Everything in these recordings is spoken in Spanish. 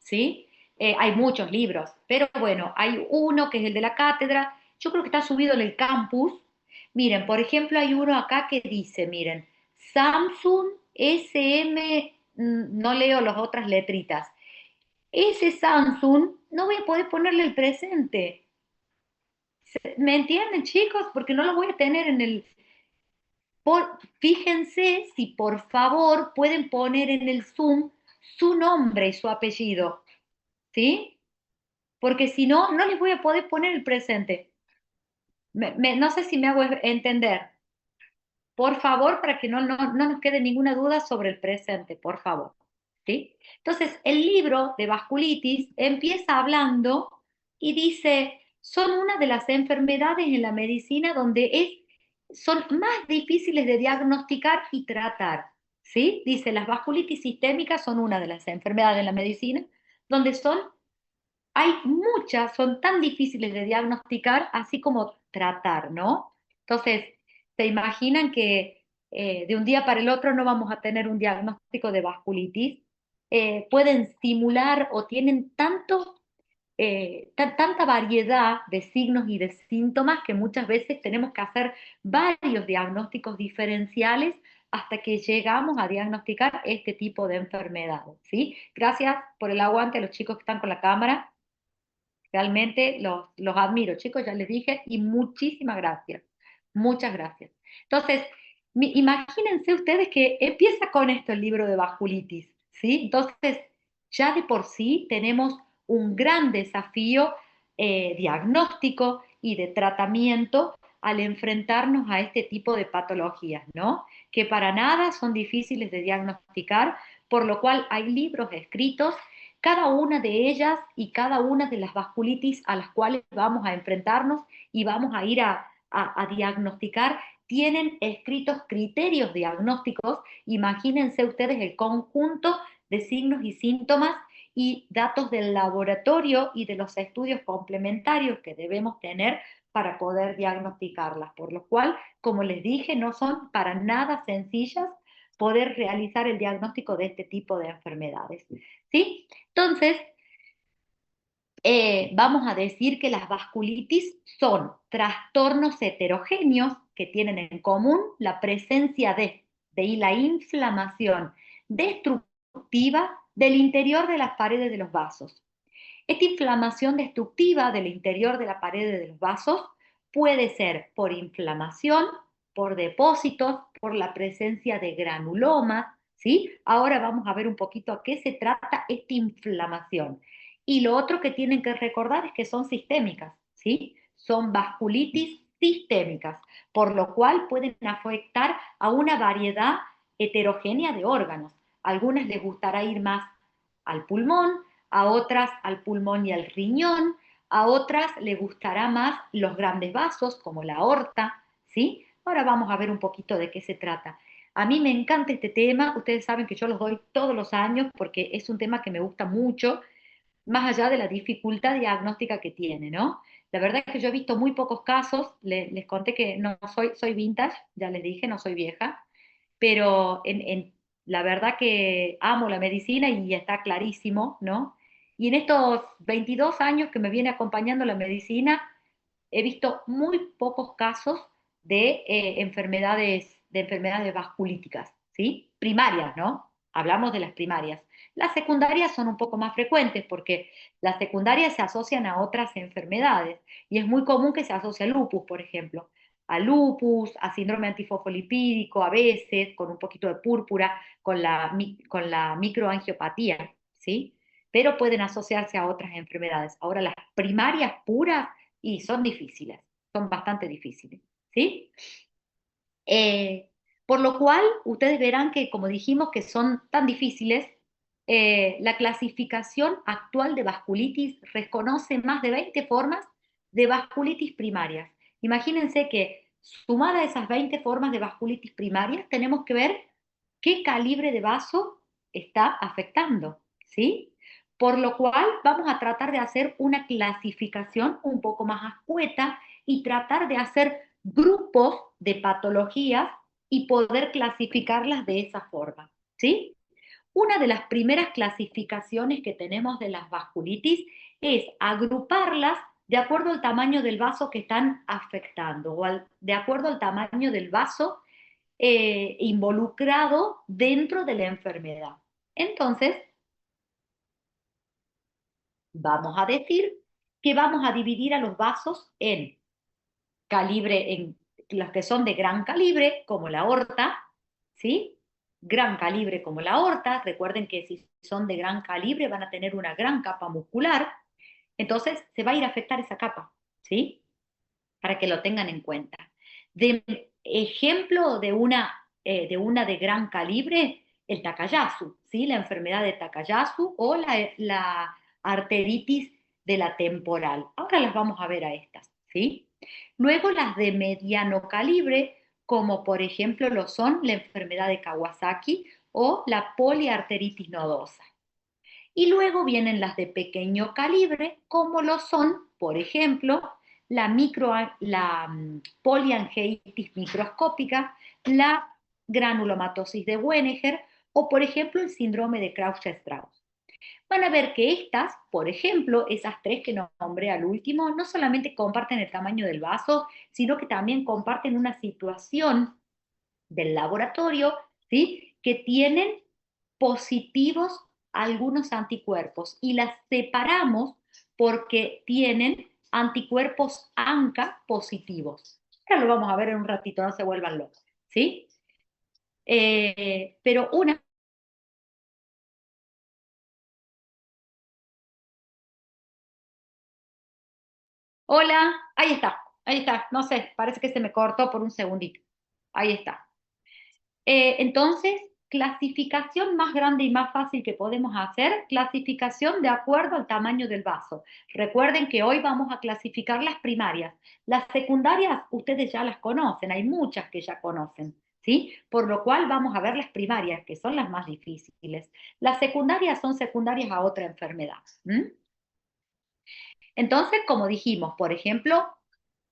¿sí? Hay muchos libros, pero bueno, hay uno que es el de la cátedra, yo creo que está subido en el campus. Miren, por ejemplo, hay uno acá que dice, miren, Samsung SM, no leo las otras letritas. Ese Samsung no voy a poder ponerle el presente. ¿Me entienden, chicos? Porque no lo voy a tener en el... fíjense si por favor pueden poner en el Zoom su nombre y su apellido, ¿sí? Porque si no, no les voy a poder poner el presente. No sé si me hago entender. Por favor, para que no nos quede ninguna duda sobre el presente, por favor. ¿Sí? Entonces, el libro de vasculitis empieza hablando y dice, son una de las enfermedades en la medicina donde son más difíciles de diagnosticar y tratar. ¿Sí? Dice, las vasculitis sistémicas son una de las enfermedades en la medicina donde hay muchas, son tan difíciles de diagnosticar, así como tratar, ¿no? Entonces, se imaginan que de un día para el otro no vamos a tener un diagnóstico de vasculitis. Pueden simular o tienen tanta variedad de signos y de síntomas que muchas veces tenemos que hacer varios diagnósticos diferenciales hasta que llegamos a diagnosticar este tipo de enfermedades, ¿sí? Gracias por el aguante a los chicos que están con la cámara. Realmente los admiro, chicos, ya les dije, y muchísimas gracias. Muchas gracias. Entonces, imagínense ustedes que empieza con esto el libro de vasculitis, ¿sí? Entonces, ya de por sí tenemos un gran desafío diagnóstico y de tratamiento al enfrentarnos a este tipo de patologías, ¿no? Que para nada son difíciles de diagnosticar, por lo cual hay libros escritos cada una de ellas y cada una de las vasculitis a las cuales vamos a enfrentarnos y vamos a ir a diagnosticar, tienen escritos criterios diagnósticos. Imagínense ustedes el conjunto de signos y síntomas y datos del laboratorio y de los estudios complementarios que debemos tener para poder diagnosticarlas, por lo cual, como les dije, no son para nada sencillas poder realizar el diagnóstico de este tipo de enfermedades. ¿Sí? Entonces, vamos a decir que las vasculitis son trastornos heterogéneos que tienen en común la presencia de y la inflamación destructiva del interior de las paredes de los vasos. Esta inflamación destructiva del interior de la pared de los vasos puede ser por inflamación, por depósitos, por la presencia de granulomas, ¿sí? Ahora vamos a ver un poquito a qué se trata esta inflamación. Y lo otro que tienen que recordar es que son sistémicas, ¿sí? Son vasculitis sistémicas, por lo cual pueden afectar a una variedad heterogénea de órganos. A algunas les gustará ir más al pulmón, a otras al pulmón y al riñón, a otras les gustará más los grandes vasos, como la aorta, ¿sí? Ahora vamos a ver un poquito de qué se trata. A mí me encanta este tema, ustedes saben que yo los doy todos los años porque es un tema que me gusta mucho, más allá de la dificultad diagnóstica que tiene, ¿no? La verdad es que yo he visto muy pocos casos, les conté que no soy vintage, ya les dije, no soy vieja, pero la verdad que amo la medicina y está clarísimo, ¿no? Y en estos 22 años que me viene acompañando la medicina, he visto muy pocos casos de enfermedades vasculíticas, ¿sí? Primarias, ¿no? Hablamos de las primarias. Las secundarias son un poco más frecuentes porque las secundarias se asocian a otras enfermedades y es muy común que se asocie a lupus, por ejemplo, a lupus, a síndrome antifosfolipídico, a veces con un poquito de púrpura, con la microangiopatía, ¿sí? Pero pueden asociarse a otras enfermedades. Ahora, las primarias puras y son difíciles, son bastante difíciles, ¿sí? Eh, por lo cual, ustedes verán que, como dijimos, que son tan difíciles, la clasificación actual de vasculitis reconoce más de 20 formas de vasculitis primarias. Imagínense que, sumada a esas 20 formas de vasculitis primarias, tenemos que ver qué calibre de vaso está afectando, ¿sí? Por lo cual, vamos a tratar de hacer una clasificación un poco más escueta y tratar de hacer grupos de patologías y poder clasificarlas de esa forma, ¿sí? una de las primeras clasificaciones que tenemos de las vasculitis es agruparlas de acuerdo al tamaño del vaso que están afectando o de acuerdo al tamaño del vaso involucrado dentro de la enfermedad. Entonces, vamos a decir que vamos a dividir a los vasos en calibre, en los que son de gran calibre, como la aorta, ¿sí? Gran calibre como la aorta. Recuerden que si son de gran calibre van a tener una gran capa muscular. Entonces se va a ir a afectar esa capa, ¿sí? Para que lo tengan en cuenta. De ejemplo de una de gran calibre, el Takayasu, ¿sí? La enfermedad de Takayasu o la arteritis de la temporal. Ahora las vamos a ver a estas, ¿sí? Luego las de mediano calibre, como por ejemplo lo son la enfermedad de Kawasaki o la poliarteritis nodosa. Y luego vienen las de pequeño calibre, como lo son, por ejemplo, la poliangeitis microscópica, la granulomatosis de Weneger o, por ejemplo, el síndrome de Krauss-Strauss. Van a ver que estas, por ejemplo, esas tres que nombré al último, no solamente comparten el tamaño del vaso, sino que también comparten una situación del laboratorio, ¿sí? Que tienen positivos algunos anticuerpos y las separamos porque tienen anticuerpos ANCA positivos. Ahora lo vamos a ver en un ratito, no se vuelvan locos, ¿sí? Pero una... Hola, ahí está, no sé, parece que se me cortó por un segundito. Ahí está. Entonces, clasificación más grande y más fácil que podemos hacer, clasificación de acuerdo al tamaño del vaso. Recuerden que hoy vamos a clasificar las primarias. Las secundarias ustedes ya las conocen, hay muchas que ya conocen, ¿sí? Por lo cual vamos a ver las primarias, que son las más difíciles. Las secundarias son secundarias a otra enfermedad. ¿M? Entonces, como dijimos, por ejemplo,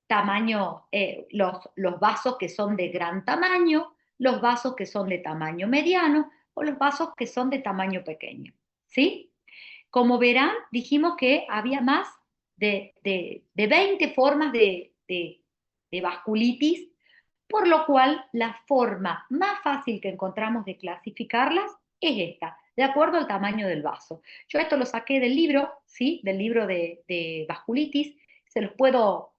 tamaño, los vasos que son de gran tamaño, los vasos que son de tamaño mediano o los vasos que son de tamaño pequeño, ¿sí? Como verán, dijimos que había más de 20 formas de vasculitis, por lo cual la forma más fácil que encontramos de clasificarlas es esta, de acuerdo al tamaño del vaso. Yo esto lo saqué del libro, ¿sí? Del libro de vasculitis, se los puedo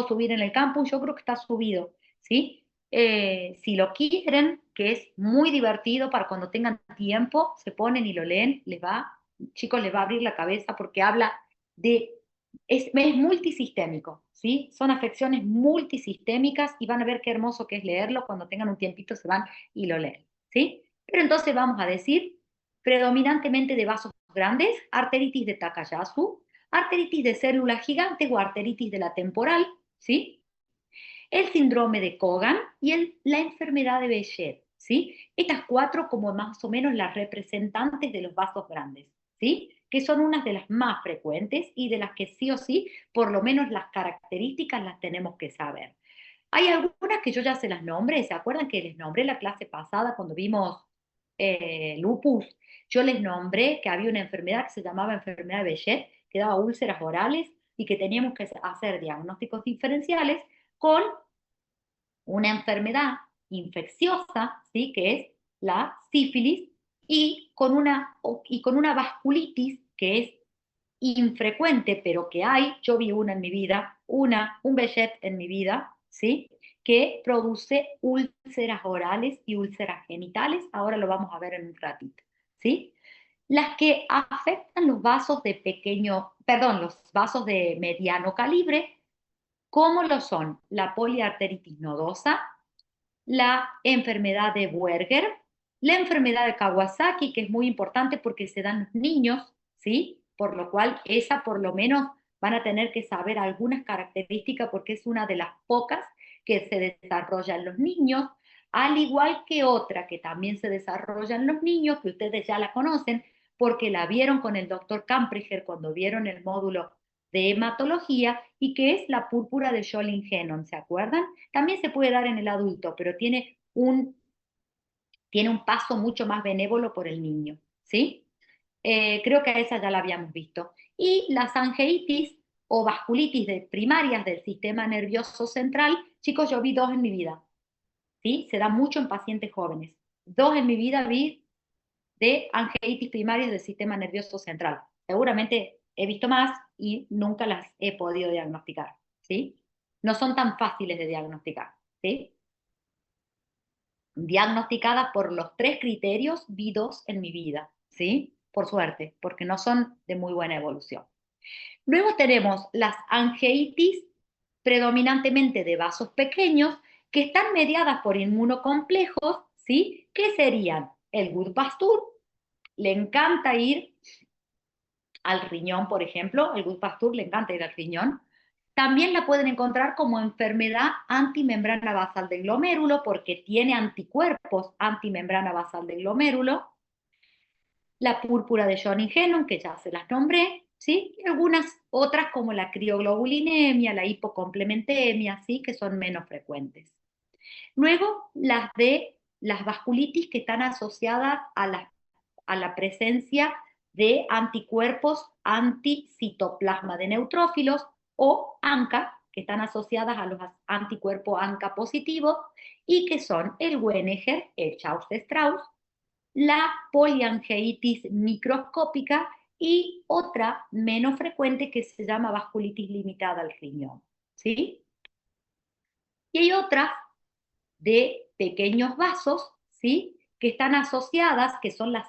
subir en el campus, yo creo que está subido, ¿sí? Si lo quieren, que es muy divertido para cuando tengan tiempo, se ponen y lo leen, chicos, les va a abrir la cabeza porque habla de, es multisistémico, ¿sí? Son afecciones multisistémicas y van a ver qué hermoso que es leerlo, cuando tengan un tiempito se van y lo leen, ¿sí? Pero entonces vamos a decir, predominantemente de vasos grandes, arteritis de Takayasu, arteritis de células gigantes o arteritis de la temporal, ¿sí? El síndrome de Cogan y la enfermedad de Behcet, ¿sí? Estas cuatro como más o menos las representantes de los vasos grandes, ¿sí? Que son unas de las más frecuentes y de las que sí o sí, por lo menos las características las tenemos que saber. Hay algunas que yo ya se las nombré, ¿se acuerdan que les nombré la clase pasada cuando vimos lupus? Yo les nombré que había una enfermedad que se llamaba enfermedad de Behcet, que daba úlceras orales y que teníamos que hacer diagnósticos diferenciales con una enfermedad infecciosa, ¿sí? Que es la sífilis, y con una vasculitis que es infrecuente, pero que hay, yo vi una en mi vida, un Behcet en mi vida, ¿sí? Que produce úlceras orales y úlceras genitales, ahora lo vamos a ver en un ratito, ¿sí? Las que afectan los vasos de pequeño, perdón, los vasos de mediano calibre, como lo son la poliarteritis nodosa, la enfermedad de Buerger, la enfermedad de Kawasaki, que es muy importante porque se dan los niños, ¿sí? Por lo cual esa por lo menos van a tener que saber algunas características porque es una de las pocas que se desarrolla en los niños, al igual que otra que también se desarrolla en los niños, que ustedes ya la conocen, porque la vieron con el doctor Campreger cuando vieron el módulo de hematología y que es la púrpura de Jolin-Hennon, ¿se acuerdan? También se puede dar en el adulto, pero tiene tiene un paso mucho más benévolo por el niño, ¿sí? Creo que a esa ya la habíamos visto. Y las angeitis o vasculitis primarias del sistema nervioso central, chicos, yo vi dos en mi vida, ¿sí? Se da mucho en pacientes jóvenes. Dos en mi vida vi de angeitis primarias del sistema nervioso central. Seguramente he visto más y nunca las he podido diagnosticar, ¿sí? No son tan fáciles de diagnosticar, ¿sí? Diagnosticadas por los tres criterios, vi dos en mi vida, ¿sí? Por suerte, porque no son de muy buena evolución. Luego tenemos las angeitis predominantemente de vasos pequeños que están mediadas por inmunocomplejos, ¿sí? Que serían el Gutt-Pasteur, le encanta ir al riñón, por ejemplo, el Gutt-Pasteur le encanta ir al riñón. También la pueden encontrar como enfermedad antimembrana basal del glomérulo porque tiene anticuerpos antimembrana basal del glomérulo. La púrpura de John-Ingenum, que ya se las nombré, ¿sí? Y algunas otras como la crioglobulinemia, la hipocomplementemia, ¿sí? Que son menos frecuentes. Luego, las vasculitis que están asociadas a la presencia de anticuerpos anticitoplasma de neutrófilos o ANCA, que están asociadas a los anticuerpos ANCA positivos y que son el Wienerger, el Chaucer-Strauss, la poliangeitis microscópica y otra menos frecuente que se llama vasculitis limitada al riñón, ¿sí? Y hay otras de pequeños vasos, ¿sí? Que están asociadas, que son las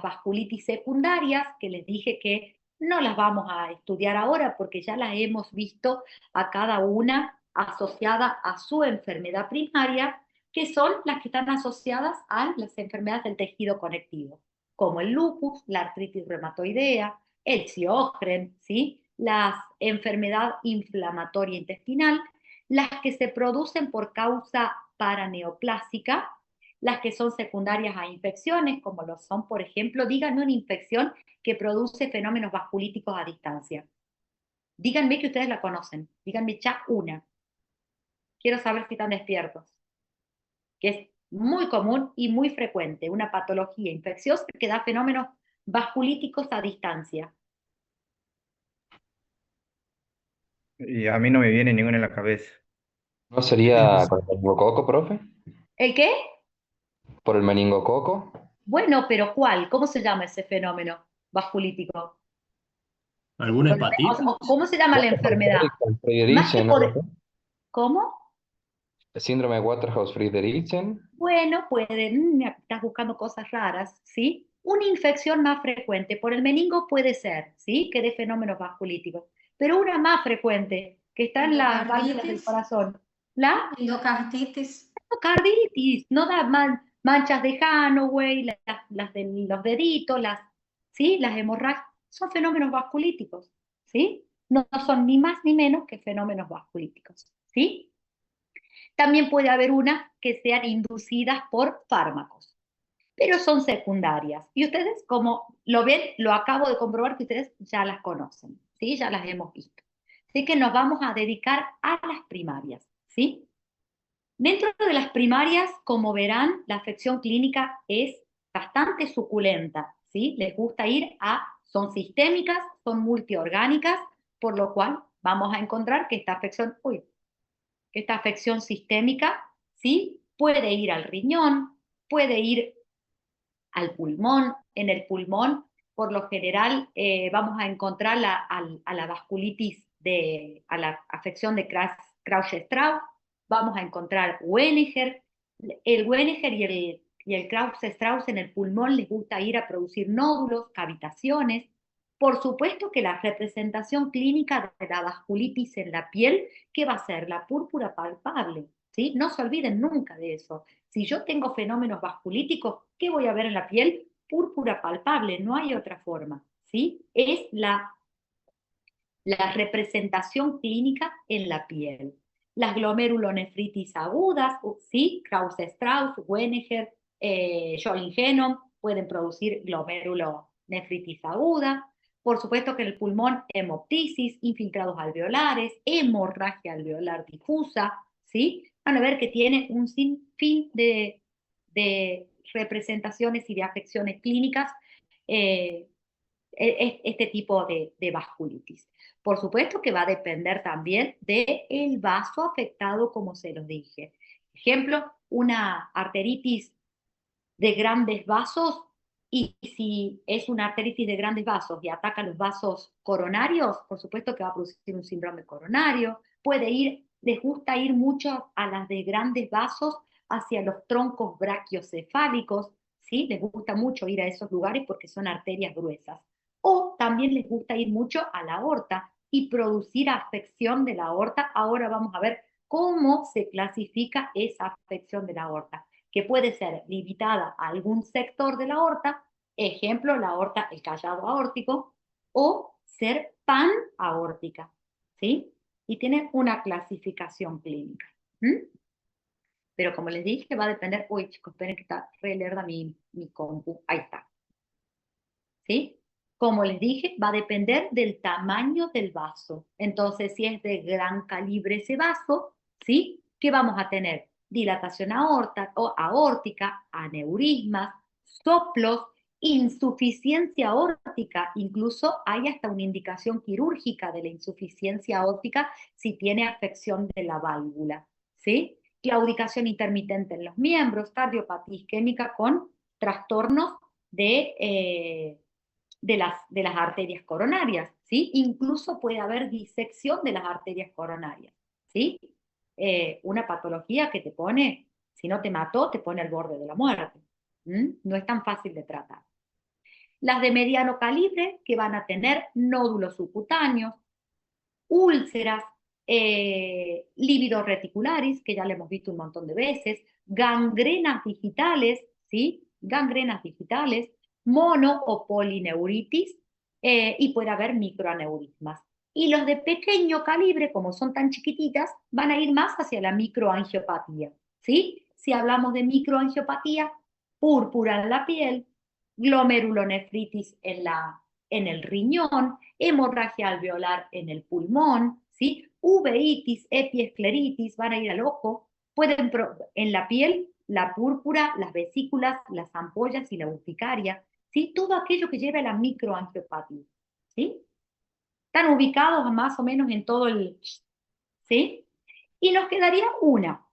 vasculitis secundarias, que les dije que no las vamos a estudiar ahora porque ya las hemos visto a cada una asociada a su enfermedad primaria, que son las que están asociadas a las enfermedades del tejido conectivo, como el lupus, la artritis reumatoidea, el Sjögren, ¿sí? La enfermedad inflamatoria intestinal, las que se producen por causa paraneoplásica, las que son secundarias a infecciones, como lo son, por ejemplo, díganme una infección que produce fenómenos vasculíticos a distancia. Díganme que ustedes la conocen, díganme ya una. Quiero saber si están despiertos, que es muy común y muy frecuente, una patología infecciosa que da fenómenos vasculíticos a distancia. Y a mí no me viene ninguna en la cabeza. ¿No sería con el meningococo, profe? ¿El qué? ¿Por el meningococo? Bueno, pero ¿cuál? ¿Cómo se llama ese fenómeno vasculítico? ¿Alguna hepatitis? ¿Cómo se llama la enfermedad? Más que Waterhouse-Friedrichsen, ¿no, poder... profe? ¿Cómo? El síndrome de Waterhouse-Friedrichsen. Bueno, pueden, estás buscando cosas raras, ¿sí? Una infección más frecuente por el meningo puede ser, ¿sí? Que dé fenómenos vasculíticos, pero una más frecuente, que está en las válvulas del Endocarditis. corazón, la Endocarditis. endocarditis, no da manchas de Hanoway, las de los deditos, ¿sí? Las hemorragias, son fenómenos vasculíticos, ¿sí? No son ni más ni menos que fenómenos vasculíticos, ¿sí? También puede haber unas que sean inducidas por fármacos, pero son secundarias. Y ustedes, como lo ven, lo acabo de comprobar que ustedes ya las conocen, ¿sí? Ya las hemos visto. Así que nos vamos a dedicar a las primarias, ¿sí? Dentro de las primarias, como verán, la afección clínica es bastante suculenta, ¿sí? Les gusta son sistémicas, son multiorgánicas, por lo cual vamos a encontrar que esta afección sistémica, ¿sí? Puede ir al riñón, puede ir al pulmón. En el pulmón, por lo general, vamos a encontrar a la vasculitis, a la afección de Krauss-Strauss, vamos a encontrar Wienerger. El Wienerger y el Krauss-Strauss en el pulmón les gusta ir a producir nódulos, cavitaciones. Por supuesto que la representación clínica de la vasculitis en la piel, ¿qué va a ser? La púrpura palpable, ¿sí? No se olviden nunca de eso. Si yo tengo fenómenos vasculíticos, ¿qué voy a ver en la piel? Púrpura palpable, no hay otra forma, ¿sí? Es la representación clínica en la piel. Las glomerulonefritis agudas, ¿sí? Krauss-Strauss, Wienerger, Jolin-Genom pueden producir glomerulonefritis aguda. Por supuesto que en el pulmón, hemoptisis, infiltrados alveolares, hemorragia alveolar difusa, ¿sí? Van a ver que tiene un sinfín de representaciones y de afecciones clínicas este tipo de vasculitis. Por supuesto que va a depender también del vaso afectado, como se los dije. Ejemplo, una arteritis de grandes vasos, y si es una arteritis de grandes vasos y ataca los vasos coronarios, por supuesto que va a producir un síndrome coronario. Les gusta ir mucho a las de grandes vasos hacia los troncos brachiocefálicos, ¿sí? Les gusta mucho ir a esos lugares porque son arterias gruesas. O también les gusta ir mucho a la aorta y producir afección de la aorta. Ahora vamos a ver cómo se clasifica esa afección de la aorta, que puede ser limitada a algún sector de la aorta, ejemplo, la aorta, el callado aórtico, o ser panaórtica, ¿sí? Y tiene una clasificación clínica. Pero como les dije, va a depender. Uy, chicos, esperen que está re lerda mi compu. Ahí está. ¿Sí? Como les dije, va a depender del tamaño del vaso. Entonces, si es de gran calibre ese vaso, ¿sí? ¿Qué vamos a tener? Dilatación aórtica, aneurismas, soplos, insuficiencia aórtica. Incluso hay hasta una indicación quirúrgica de la insuficiencia aórtica si tiene afección de la válvula, ¿sí? Claudicación intermitente en los miembros, cardiopatía isquémica con trastornos de las arterias coronarias, ¿sí? Incluso puede haber disección de las arterias coronarias, ¿sí? Una patología que te pone, si no te mató, te pone al borde de la muerte. No es tan fácil de tratar. Las de mediano calibre, que van a tener nódulos subcutáneos, úlceras, lívidos reticularis, que ya le hemos visto un montón de veces, gangrenas digitales, ¿sí? Gangrenas digitales, mono o polineuritis, y puede haber microaneurismas. Y los de pequeño calibre, como son tan chiquititas, van a ir más hacia la microangiopatía, ¿sí? Si hablamos de microangiopatía, púrpura en la piel, glomerulonefritis en el riñón, hemorragia alveolar en el pulmón, ¿sí? Uveitis, epiescleritis, van a ir al ojo, en la piel, la púrpura, las vesículas, las ampollas y la urticaria, ¿sí? Todo aquello que lleva a la microangiopatía, ¿sí? Están ubicados más o menos en todo ¿sí? Y nos quedaría una,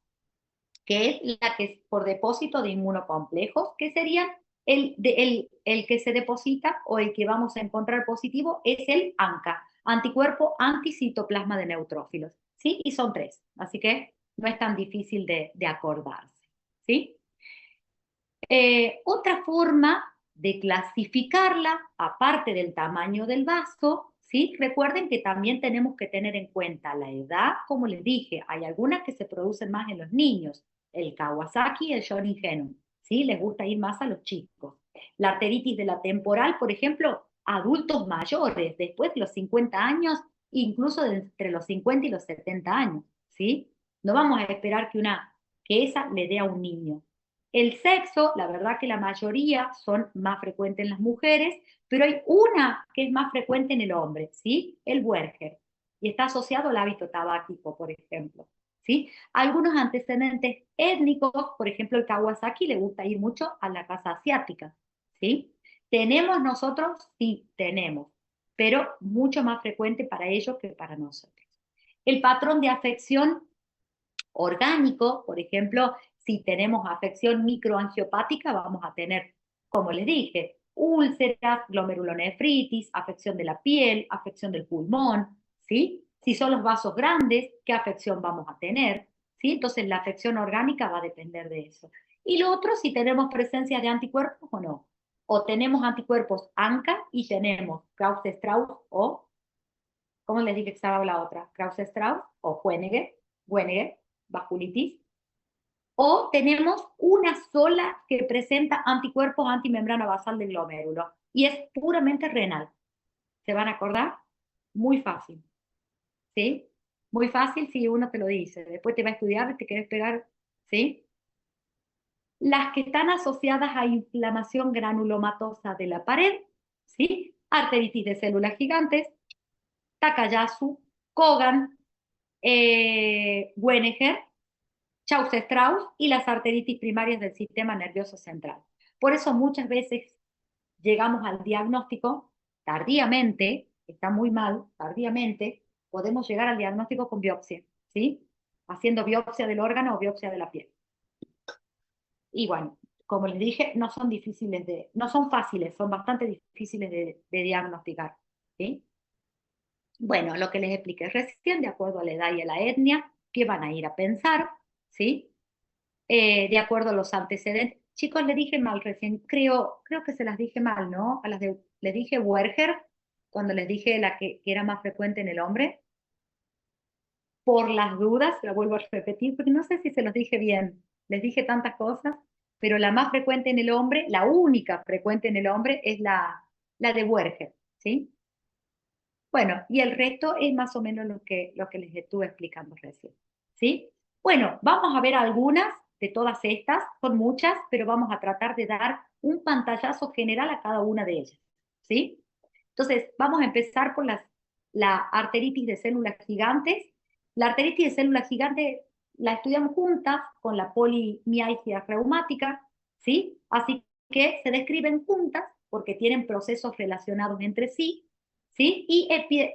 que es la que es por depósito de inmunocomplejos, que serían el que se deposita o el que vamos a encontrar positivo es el ANCA, anticuerpo anticitoplasma de neutrófilos, ¿sí? Y son 3, así que no es tan difícil de acordarse, ¿sí? Otra forma de clasificarla, aparte del tamaño del vaso, ¿sí? Recuerden que también tenemos que tener en cuenta la edad, como les dije, hay algunas que se producen más en los niños, el Kawasaki y el Shonin, ¿sí? Les gusta ir más a los chicos. La arteritis de la temporal, por ejemplo, adultos mayores, después de los 50 años, incluso entre los 50 y los 70 años, ¿sí? No vamos a esperar que esa le dé a un niño. El sexo, la verdad que la mayoría son más frecuentes en las mujeres, pero hay una que es más frecuente en el hombre, ¿sí? El Buerger. Y está asociado al hábito tabáquico, por ejemplo, ¿sí? Algunos antecedentes étnicos, por ejemplo, el Kawasaki le gusta ir mucho a la casa asiática, ¿sí? ¿Tenemos nosotros? Sí, tenemos, pero mucho más frecuente para ellos que para nosotros. El patrón de afección orgánico, por ejemplo, si tenemos afección microangiopática, vamos a tener, como les dije, úlceras, glomerulonefritis, afección de la piel, afección del pulmón, ¿sí? Si son los vasos grandes, ¿qué afección vamos a tener? ¿Sí? Entonces la afección orgánica va a depender de eso. Y lo otro, si tenemos presencia de anticuerpos o no. O tenemos anticuerpos ANCA y tenemos Krause-Strauss o, ¿cómo les dije que estaba la otra? Krause-Strauss o Wenneger, vasculitis, o tenemos una sola que presenta anticuerpos antimembrana basal del glomérulo y es puramente renal. ¿Se van a acordar? Muy fácil, ¿sí? Muy fácil si uno te lo dice. Después te va a estudiar y te quieres pegar, ¿sí? Las que están asociadas a inflamación granulomatosa de la pared, ¿sí? Arteritis de células gigantes, Takayasu, Kogan, Wenneger, Chaucer-Strauss y las arteritis primarias del sistema nervioso central. Por eso muchas veces llegamos al diagnóstico tardíamente, está muy mal, tardíamente, podemos llegar al diagnóstico con biopsia, ¿sí? Haciendo biopsia del órgano o biopsia de la piel. Y bueno, como les dije, no son fáciles, son bastante difíciles de diagnosticar, ¿sí? Bueno, lo que les expliqué recién, de acuerdo a la edad y a la etnia, ¿qué van a ir a pensar? ¿Sí? De acuerdo a los antecedentes. Chicos, le dije mal recién, creo que se las dije mal, ¿no? Les dije Werger, cuando les dije que era más frecuente en el hombre. Por las dudas, la vuelvo a repetir, porque no sé si se los dije bien. Les dije tantas cosas, pero la más frecuente en el hombre, la única frecuente en el hombre, es la de Werger, ¿sí? Bueno, y el resto es más o menos lo que les estuve explicando recién, ¿sí? Bueno, vamos a ver algunas de todas estas, son muchas, pero vamos a tratar de dar un pantallazo general a cada una de ellas, ¿sí? Entonces, vamos a empezar por la arteritis de células gigantes. La arteritis de células gigantes la estudiamos juntas con la polimialgia reumática, ¿sí? Así que se describen juntas porque tienen procesos relacionados entre sí, ¿sí? Y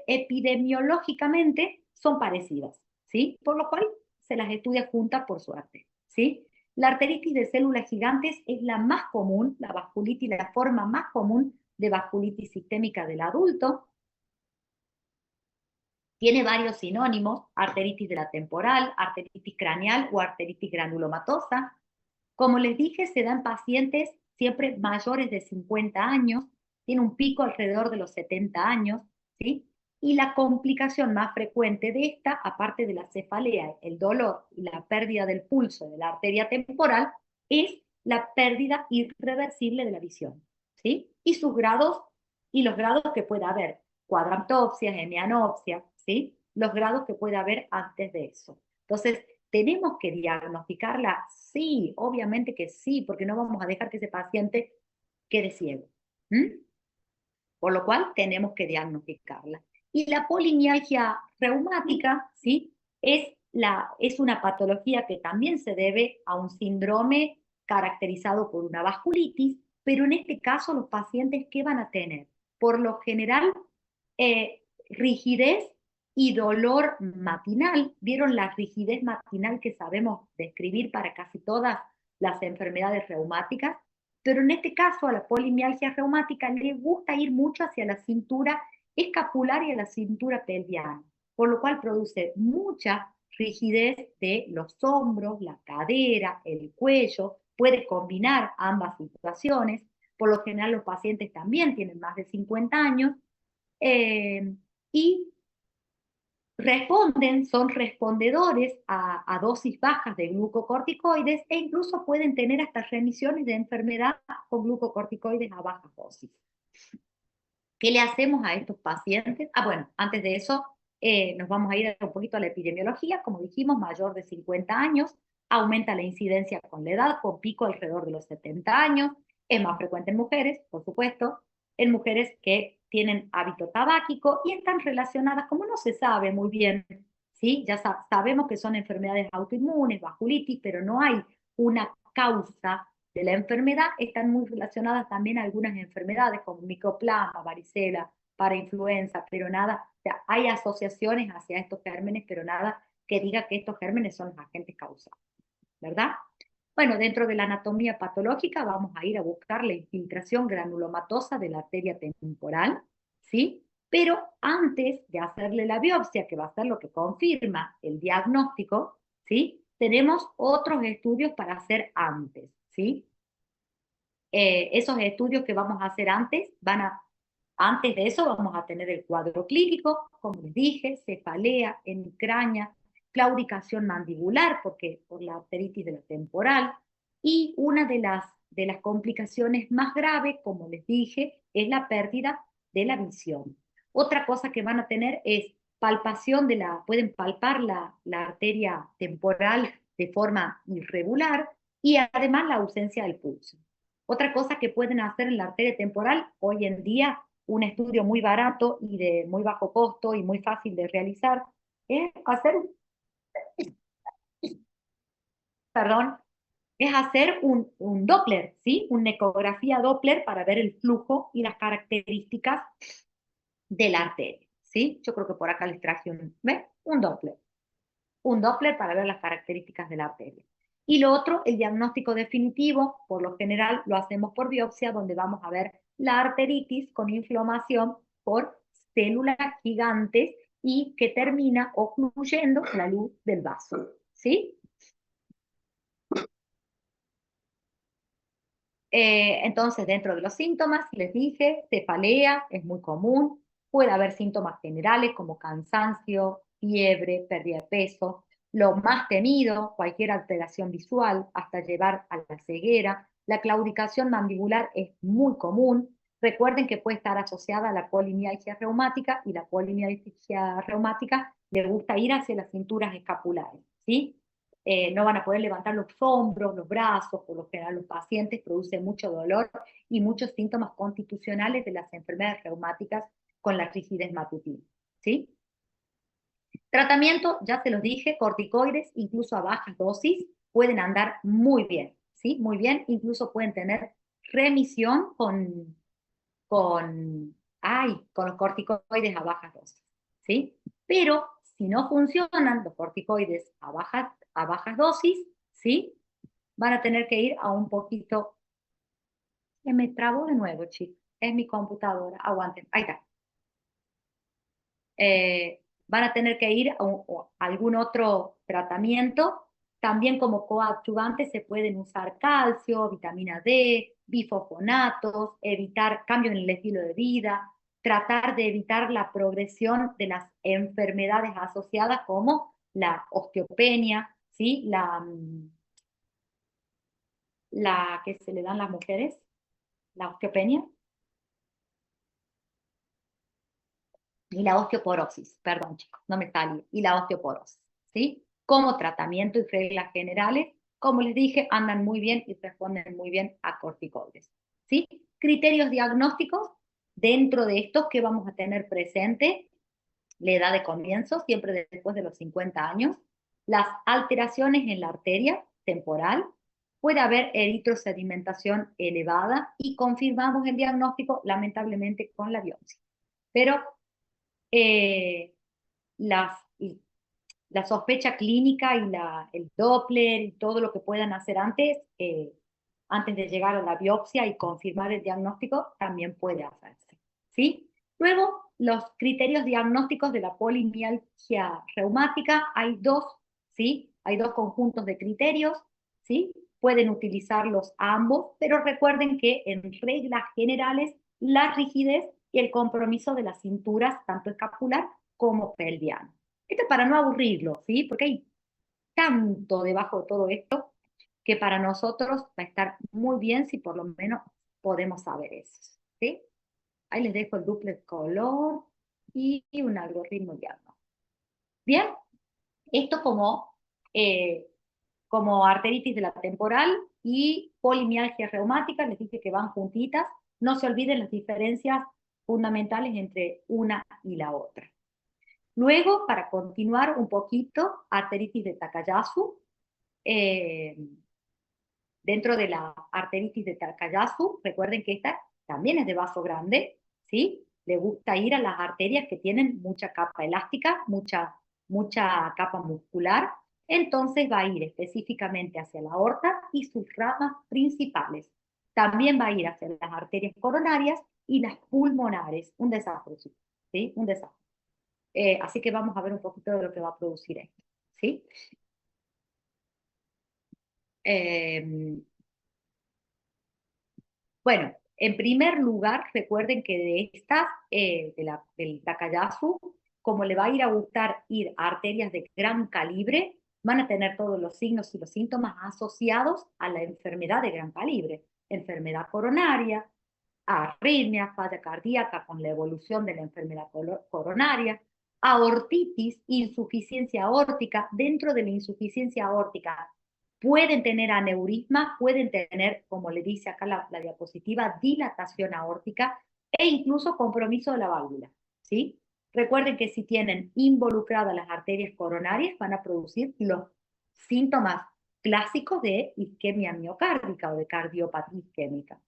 epidemiológicamente son parecidas, ¿sí? Por lo cual se las estudia juntas por suerte, ¿sí? La arteritis de células gigantes es la más común, la vasculitis, la forma más común de vasculitis sistémica del adulto. Tiene varios sinónimos: arteritis de la temporal, arteritis craneal o arteritis granulomatosa. Como les dije, se da en pacientes siempre mayores de 50 años, tiene un pico alrededor de los 70 años, ¿sí? Y la complicación más frecuente de esta, aparte de la cefalea, el dolor y la pérdida del pulso de la arteria temporal, es la pérdida irreversible de la visión, ¿sí? Y los grados que pueda haber, cuadrantopsias, hemianopsias, ¿sí? Los grados que pueda haber antes de eso. Entonces, ¿tenemos que diagnosticarla? Sí, obviamente que sí, porque no vamos a dejar que ese paciente quede ciego. Por lo cual tenemos que diagnosticarla. Y la polimialgia reumática, ¿sí? Es una patología que también se debe a un síndrome caracterizado por una vasculitis, pero en este caso los pacientes, ¿qué van a tener? Por lo general, rigidez y dolor matinal. ¿Vieron la rigidez matinal que sabemos describir para casi todas las enfermedades reumáticas? Pero en este caso a la polimialgia reumática le gusta ir mucho hacia la cintura escapular y a la cintura pelviana, por lo cual produce mucha rigidez de los hombros, la cadera, el cuello, puede combinar ambas situaciones. Por lo general los pacientes también tienen más de 50 años y son respondedores a dosis bajas de glucocorticoides e incluso pueden tener hasta remisiones de enfermedad con glucocorticoides a bajas dosis. ¿Qué le hacemos a estos pacientes? Bueno, antes de eso nos vamos a ir un poquito a la epidemiología. Como dijimos, mayor de 50 años, aumenta la incidencia con la edad, con pico alrededor de los 70 años, es más frecuente en mujeres, por supuesto, en mujeres que tienen hábito tabáquico y están relacionadas, como no se sabe muy bien, ¿sí? Ya sabemos que son enfermedades autoinmunes, vasculitis, pero no hay una causa de la enfermedad. Están muy relacionadas también a algunas enfermedades como micoplasma, varicela, parainfluenza, pero nada, o sea, hay asociaciones hacia estos gérmenes, pero nada que diga que estos gérmenes son los agentes causales, ¿verdad? Bueno, dentro de la anatomía patológica vamos a ir a buscar la infiltración granulomatosa de la arteria temporal, ¿sí? Pero antes de hacerle la biopsia, que va a ser lo que confirma el diagnóstico, ¿sí? Tenemos otros estudios para hacer antes, ¿sí? Esos estudios que vamos a hacer antes de eso vamos a tener el cuadro clínico, como les dije, cefalea, hemicrania, claudicación mandibular, porque por la arteritis de la temporal, y una de las complicaciones más graves, como les dije, es la pérdida de la visión. Otra cosa que van a tener es palpación pueden palpar la arteria temporal de forma irregular y además la ausencia del pulso. Otra cosa que pueden hacer en la arteria temporal, hoy en día, un estudio muy barato y de muy bajo costo y muy fácil de realizar, es hacer perdón, es hacer un Doppler, ¿sí? Una ecografía Doppler para ver el flujo y las características de la arteria, ¿sí? Yo creo que por acá les traje ¿ves? Un Doppler. Un Doppler para ver las características de la arteria. Y lo otro, el diagnóstico definitivo, por lo general lo hacemos por biopsia, donde vamos a ver la arteritis con inflamación por células gigantes y que termina ocluyendo la luz del vaso, ¿sí? Entonces, dentro de los síntomas, les dije, cefalea es muy común, puede haber síntomas generales como cansancio, fiebre, pérdida de peso, lo más temido, cualquier alteración visual, hasta llevar a la ceguera. La claudicación mandibular es muy común. Recuerden que puede estar asociada a la polimialgia reumática, y la polimialgia reumática le gusta ir hacia las cinturas escapulares, ¿sí? No van a poder levantar los hombros, los brazos, por lo general los pacientes producen mucho dolor y muchos síntomas constitucionales de las enfermedades reumáticas con la rigidez matutina, ¿sí? Tratamiento, ya se los dije, corticoides, incluso a bajas dosis, pueden andar muy bien, ¿sí? Muy bien, incluso pueden tener remisión con los corticoides a bajas dosis, ¿sí? Pero si no funcionan los corticoides a bajas dosis, ¿sí? Van a tener que ir a un poquito. Se me trabó de nuevo, chicos. Es mi computadora. Aguanten. Ahí está. Van a tener que ir a algún otro tratamiento. También como coadyuvantes se pueden usar calcio, vitamina D, bifosfonatos, evitar cambios en el estilo de vida, tratar de evitar la progresión de las enfermedades asociadas como la osteopenia, ¿sí? La que se le dan a las mujeres, la osteopenia, y la osteoporosis, perdón chicos, no me salí, y la osteoporosis, ¿sí? Como tratamiento y reglas generales, como les dije, andan muy bien y responden muy bien a corticoides, ¿sí? Criterios diagnósticos, dentro de estos que vamos a tener presente, la edad de comienzo, siempre después de los 50 años, las alteraciones en la arteria temporal, puede haber eritrosedimentación elevada y confirmamos el diagnóstico lamentablemente con la biopsia. Pero eh, las, la sospecha clínica y el Doppler y todo lo que puedan hacer antes de llegar a la biopsia y confirmar el diagnóstico, también puede hacerse, ¿sí? Luego, los criterios diagnósticos de la polimialgia reumática, hay dos, ¿sí? Hay dos conjuntos de criterios, ¿sí? Pueden utilizarlos ambos, pero recuerden que en reglas generales, la rigidez y el compromiso de las cinturas, tanto escapular como pelviana. Esto es para no aburrirlo, ¿sí? Porque hay tanto debajo de todo esto que para nosotros va a estar muy bien si por lo menos podemos saber eso, ¿sí? Ahí les dejo el duplex color y un algoritmo diagnóstico. Bien, esto como arteritis de la temporal y polimialgia reumática, les dije que van juntitas. No se olviden las diferencias fundamentales entre una y la otra. Luego, para continuar un poquito, arteritis de Takayasu. Eh, Dentro de la arteritis de Takayasu, recuerden que esta también es de vaso grande, ¿sí? Le gusta ir a las arterias que tienen mucha capa elástica, mucha capa muscular. Entonces va a ir específicamente hacia la aorta y sus ramas principales. También va a ir hacia las arterias coronarias y las pulmonares. Un desastre, ¿sí? Un desastre. Así que vamos a ver un poquito de lo que va a producir esto, ¿sí? Bueno, en primer lugar, recuerden que de estas, del Takayasu, como le va a ir a gustar ir a arterias de gran calibre, van a tener todos los signos y los síntomas asociados a la enfermedad de gran calibre. Enfermedad coronaria, arritmia, falla cardíaca con la evolución de la enfermedad coronaria, aortitis, insuficiencia aórtica. Dentro de la insuficiencia aórtica pueden tener aneurisma, pueden tener, como le dice acá la diapositiva, dilatación aórtica e incluso compromiso de la válvula, ¿sí? Recuerden que si tienen involucradas las arterias coronarias, van a producir los síntomas clásicos de isquemia miocárdica o de cardiopatía isquémica.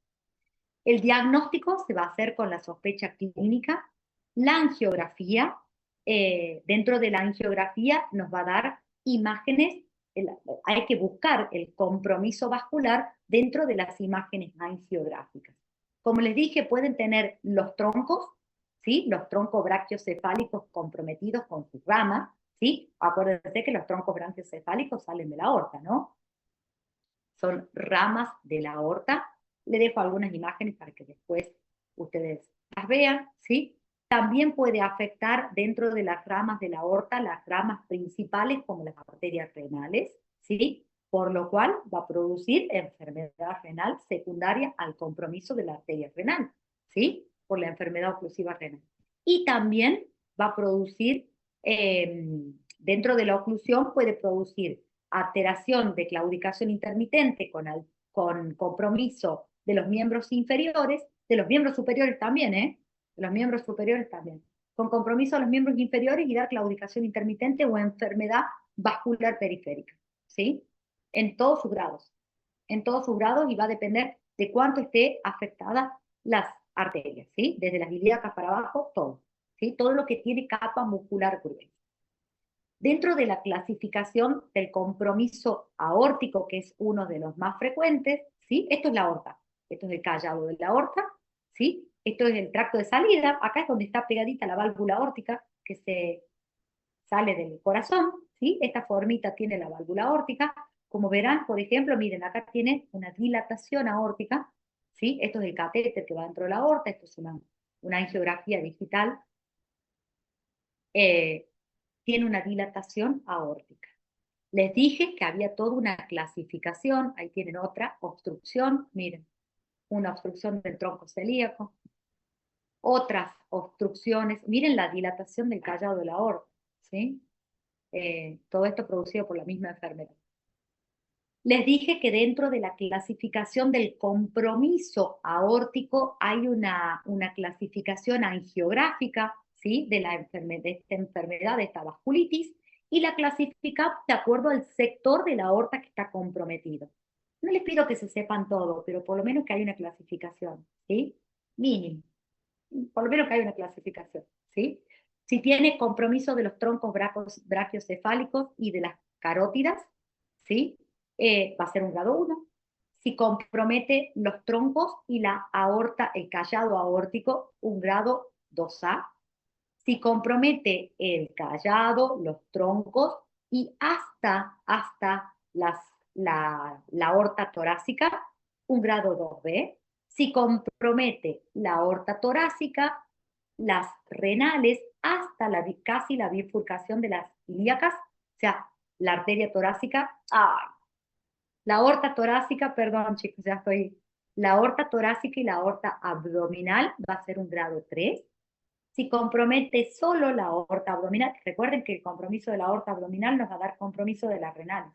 El diagnóstico se va a hacer con la sospecha clínica, la angiografía. Dentro de la angiografía nos va a dar imágenes, hay que buscar el compromiso vascular dentro de las imágenes angiográficas. Como les dije, pueden tener los troncos, ¿sí? Los troncos brachiocefálicos comprometidos con sus ramas, ¿sí? Acuérdense que los troncos brachiocefálicos salen de la aorta, ¿no? Son ramas de la aorta. Le dejo algunas imágenes para que después ustedes las vean, ¿sí? También puede afectar dentro de las ramas de la aorta las ramas principales como las arterias renales, ¿sí? Por lo cual va a producir enfermedad renal secundaria al compromiso de la arteria renal, ¿sí? Por la enfermedad oclusiva renal. Y también va a producir, dentro de la oclusión puede producir alteración de claudicación intermitente con compromiso de los miembros inferiores, de los miembros superiores también, de los miembros superiores también, con compromiso de los miembros inferiores y dar claudicación intermitente o enfermedad vascular periférica, ¿sí? En todos sus grados, y va a depender de cuánto esté afectada las arterias, ¿sí? Desde las ilíacas para abajo, todo, ¿sí? Todo lo que tiene capa muscular gruesa. Dentro de la clasificación del compromiso aórtico, que es uno de los más frecuentes, ¿sí? Esto es la aorta, esto es el callado de la aorta, ¿sí? Esto es el tracto de salida, acá es donde está pegadita la válvula aórtica que se sale del corazón, ¿sí? Esta formita tiene la válvula aórtica. Como verán, por ejemplo, miren, acá tiene una dilatación aórtica, ¿sí? Esto es el catéter que va dentro de la aorta, esto es una angiografía digital. Tiene una dilatación aórtica. Les dije que había toda una clasificación, ahí tienen otra, obstrucción, miren, una obstrucción del tronco celíaco, otras obstrucciones, miren la dilatación del callado de la aorta, ¿sí? Todo esto producido por la misma enfermedad. Les dije que dentro de la clasificación del compromiso aórtico hay una clasificación angiográfica, ¿sí? De esta enfermedad, de esta vasculitis, y la clasificamos de acuerdo al sector de la aorta que está comprometido. No les pido que se sepan todo, pero por lo menos que hay una clasificación, ¿sí? Mínimo. Por lo menos que hay una clasificación, ¿sí? Si tiene compromiso de los troncos brachiocefálicos y de las carótidas, ¿sí? Va a ser un grado 1. Si compromete los troncos y la aorta, el callado aórtico, un grado 2A. Si compromete el callado, los troncos y hasta la aorta torácica, un grado 2B. Si compromete la aorta torácica, las renales, hasta casi la bifurcación de las ilíacas, o sea, la arteria torácica, la aorta torácica, perdón chicos, la aorta torácica y la aorta abdominal va a ser un grado 3. Si compromete solo la aorta abdominal, recuerden que el compromiso de la aorta abdominal nos va a dar compromiso de las renales,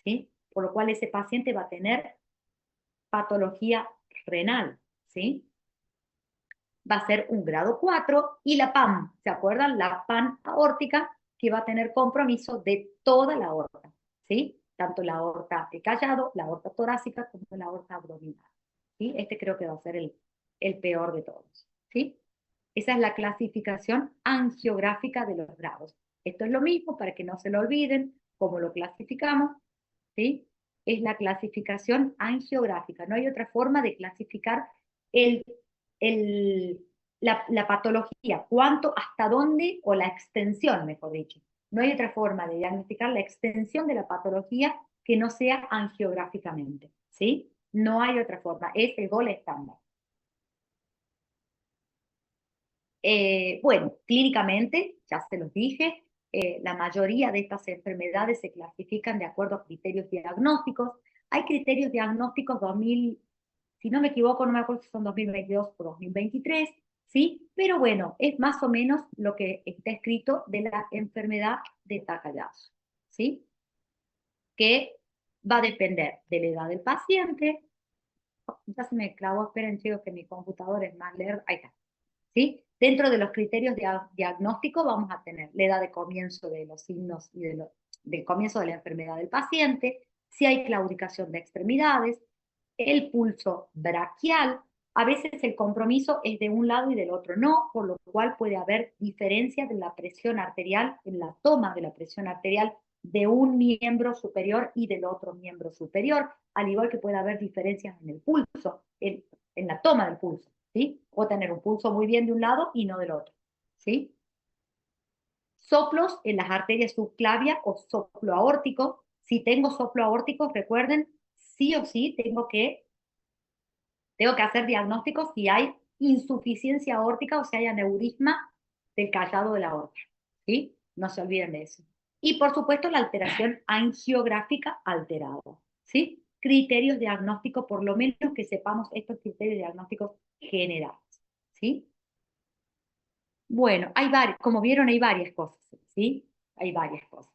¿sí? Por lo cual ese paciente va a tener patología renal, ¿sí? Va a ser un grado 4 y la PAM, ¿se acuerdan? La PAN aórtica que va a tener compromiso de toda la aorta, ¿sí? Tanto la aorta de callado, la aorta torácica como la aorta abdominal, ¿sí? Este creo que va a ser el peor de todos, ¿sí? Esa es la clasificación angiográfica de los grados. Esto es lo mismo para que no se lo olviden, cómo lo clasificamos, ¿sí? Es la clasificación angiográfica. No hay otra forma de clasificar la patología, cuánto, hasta dónde, o la extensión, mejor dicho. No hay otra forma de diagnosticar la extensión de la patología que no sea angiográficamente, ¿sí? No hay otra forma, es el gol estándar. Bueno, clínicamente, ya se los dije, la mayoría de estas enfermedades se clasifican de acuerdo a criterios diagnósticos. Hay criterios diagnósticos 2000, si no me equivoco, no me acuerdo si son 2022 o 2023, ¿sí? Pero bueno, es más o menos lo que está escrito de la enfermedad de Takayasu, ¿sí? Que va a depender de la edad del paciente. Ya se me clavó, esperen chicos que mi computador es más lerdo, ahí está, ¿sí? Dentro de los criterios diagnósticos vamos a tener la edad de comienzo de los signos y del comienzo de la enfermedad del paciente, si hay claudicación de extremidades, el pulso braquial. A veces el compromiso es de un lado y del otro no, por lo cual puede haber diferencias de la presión arterial, en la toma de la presión arterial de un miembro superior y del otro miembro superior, al igual que puede haber diferencias en el pulso, en la toma del pulso, ¿sí? O tener un pulso muy bien de un lado y no del otro, ¿sí? Soplos en las arterias subclavias o soplo aórtico. Si tengo soplo aórtico, recuerden, sí o sí tengo que hacer diagnóstico si hay insuficiencia aórtica o si hay aneurisma del callado de la aorta, ¿sí? No se olviden de eso. Y por supuesto la alteración angiográfica alterada, ¿sí? Criterios diagnósticos, por lo menos que sepamos estos criterios diagnósticos generales, ¿sí? Bueno, como vieron, hay varias cosas, ¿sí? Hay varias cosas.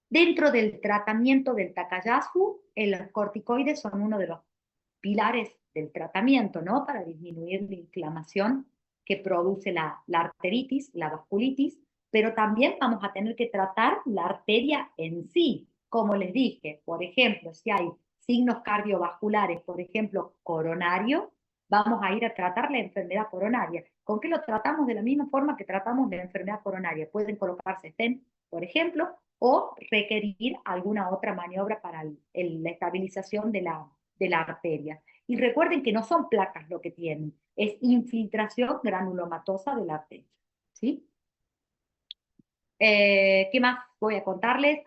Dentro del tratamiento del Takayasu, los corticoides son uno de los pilares del tratamiento, ¿no? Para disminuir la inflamación que produce la arteritis, la vasculitis, pero también vamos a tener que tratar la arteria en sí. Como les dije, por ejemplo, si hay signos cardiovasculares, por ejemplo, coronario, vamos a ir a tratar la enfermedad coronaria. ¿Con qué lo tratamos? De la misma forma que tratamos la enfermedad coronaria. Pueden colocarse stent, por ejemplo, o requerir alguna otra maniobra para la estabilización de la arteria. Y recuerden que no son placas lo que tienen, es infiltración granulomatosa de la arteria, ¿sí? ¿Qué más voy a contarles?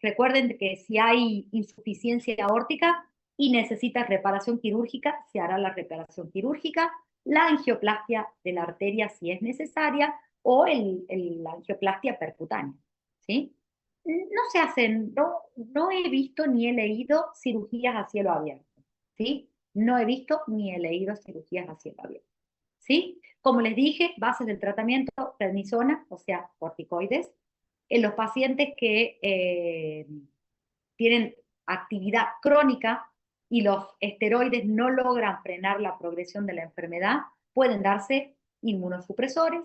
Recuerden que si hay insuficiencia aórtica y necesitas reparación quirúrgica, se hará la reparación quirúrgica, la angioplastia de la arteria si es necesaria, o la angioplastia percutánea, ¿sí? No se hacen, no he visto ni he leído cirugías a cielo abierto, ¿sí? No he visto ni he leído cirugías a cielo abierto, ¿sí? Como les dije, bases del tratamiento, prednisona, o sea, corticoides, en los pacientes que tienen actividad crónica y los esteroides no logran frenar la progresión de la enfermedad, pueden darse inmunosupresores.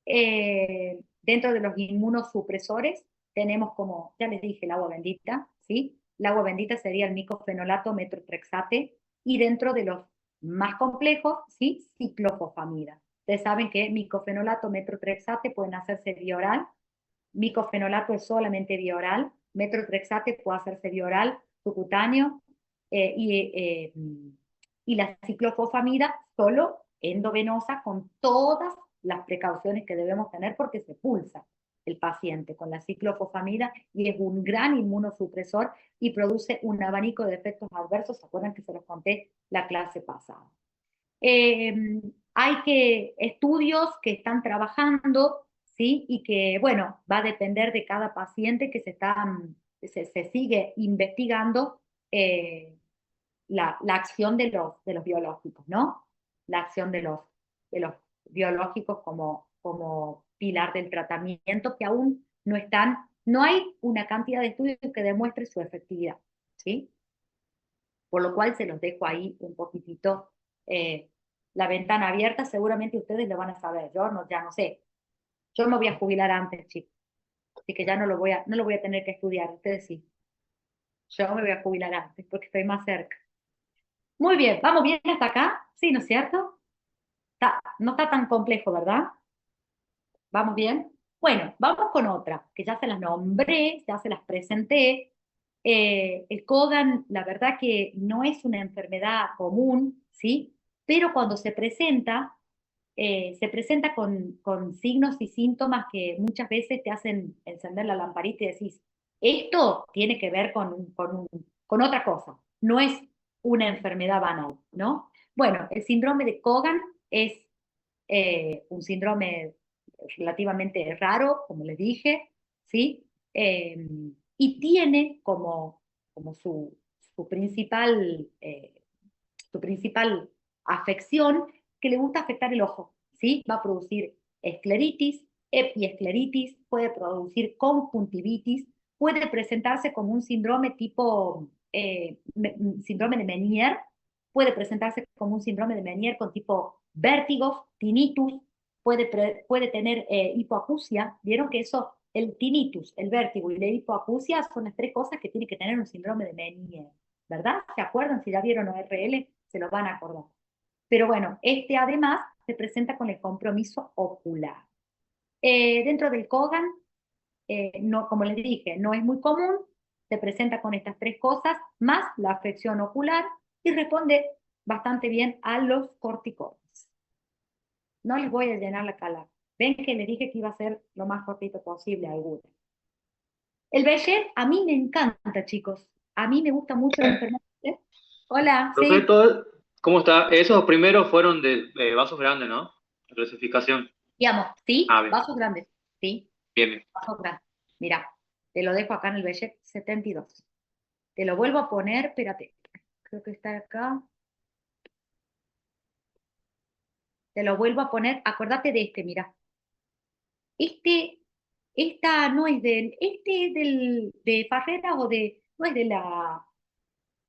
Dentro de los inmunosupresores tenemos, como ya les dije, el agua bendita, ¿sí? El agua bendita sería el micofenolato, metotrexate, y dentro de los más complejos, ¿sí? Ciclofosfamida. Ustedes saben que micofenolato, metotrexate pueden hacerse vía oral, micofenolato es solamente vía oral, metotrexate puede hacerse vía oral, subcutáneo, y la ciclofosfamida solo endovenosa con todas las precauciones que debemos tener porque se pulsa el paciente con la ciclofosfamida y es un gran inmunosupresor y produce un abanico de efectos adversos. ¿Se acuerdan que se los conté la clase pasada? Hay estudios que están trabajando, ¿sí? Y que, bueno, va a depender de cada paciente que se sigue investigando la acción de los biológicos, ¿no? La acción de los biológicos como pilar del tratamiento que aún no hay una cantidad de estudios que demuestre su efectividad, ¿sí? Por lo cual se los dejo ahí un poquitito la ventana abierta, seguramente ustedes lo van a saber, yo no, ya no sé. Yo me voy a jubilar antes, chicos, así que ya no lo voy a tener que estudiar, ustedes sí. Yo me voy a jubilar antes porque estoy más cerca. Muy bien, ¿vamos bien hasta acá? Sí, ¿no es cierto? No está tan complejo, ¿verdad? ¿Vamos bien? Bueno, vamos con otra, que ya se las nombré, ya se las presenté. El Kogan, la verdad que no es una enfermedad común, ¿sí? Pero cuando se presenta con signos y síntomas que muchas veces te hacen encender la lamparita y decís, esto tiene que ver con otra cosa, no es una enfermedad banal, ¿no? Bueno, el síndrome de Kogan es un síndrome relativamente raro, como les dije, ¿sí? Y tiene como su principal afección que le gusta afectar el ojo, ¿sí? Va a producir escleritis, epiescleritis, puede producir conjuntivitis, puede presentarse como un síndrome tipo síndrome de Meniere, puede presentarse como un síndrome de Meniere con tipo vértigos, tinnitus, puede tener hipoacusia. Vieron que eso el tinnitus, el vértigo y la hipoacusia son las tres cosas que tiene que tener un síndrome de Meniere, ¿verdad? ¿Se acuerdan? Si ya vieron ORL, se lo van a acordar. Pero bueno, este además se presenta con el compromiso ocular. Dentro del Cogan, no, como les dije, no es muy común, se presenta con estas tres cosas, más la afección ocular, y responde bastante bien a los corticoides. No les voy a llenar la cala. Ven que les dije que iba a ser lo más cortito posible alguna. El Behçet a mí me encanta, chicos. A mí me gusta mucho la enfermedad. Hola, sí. Perfecto. ¿Cómo está? Esos primeros fueron de vasos grandes, ¿no? La clasificación. Digamos, sí, Ah, bien, vasos grandes. Sí, bien, bien. vasos grandes. Mira, te lo dejo acá en el Behçet 72. Te lo vuelvo a poner, espérate. Creo que está acá. Te lo vuelvo a poner. Acordate de este, mira. Este, esta no es este es de Farrera o de, no es de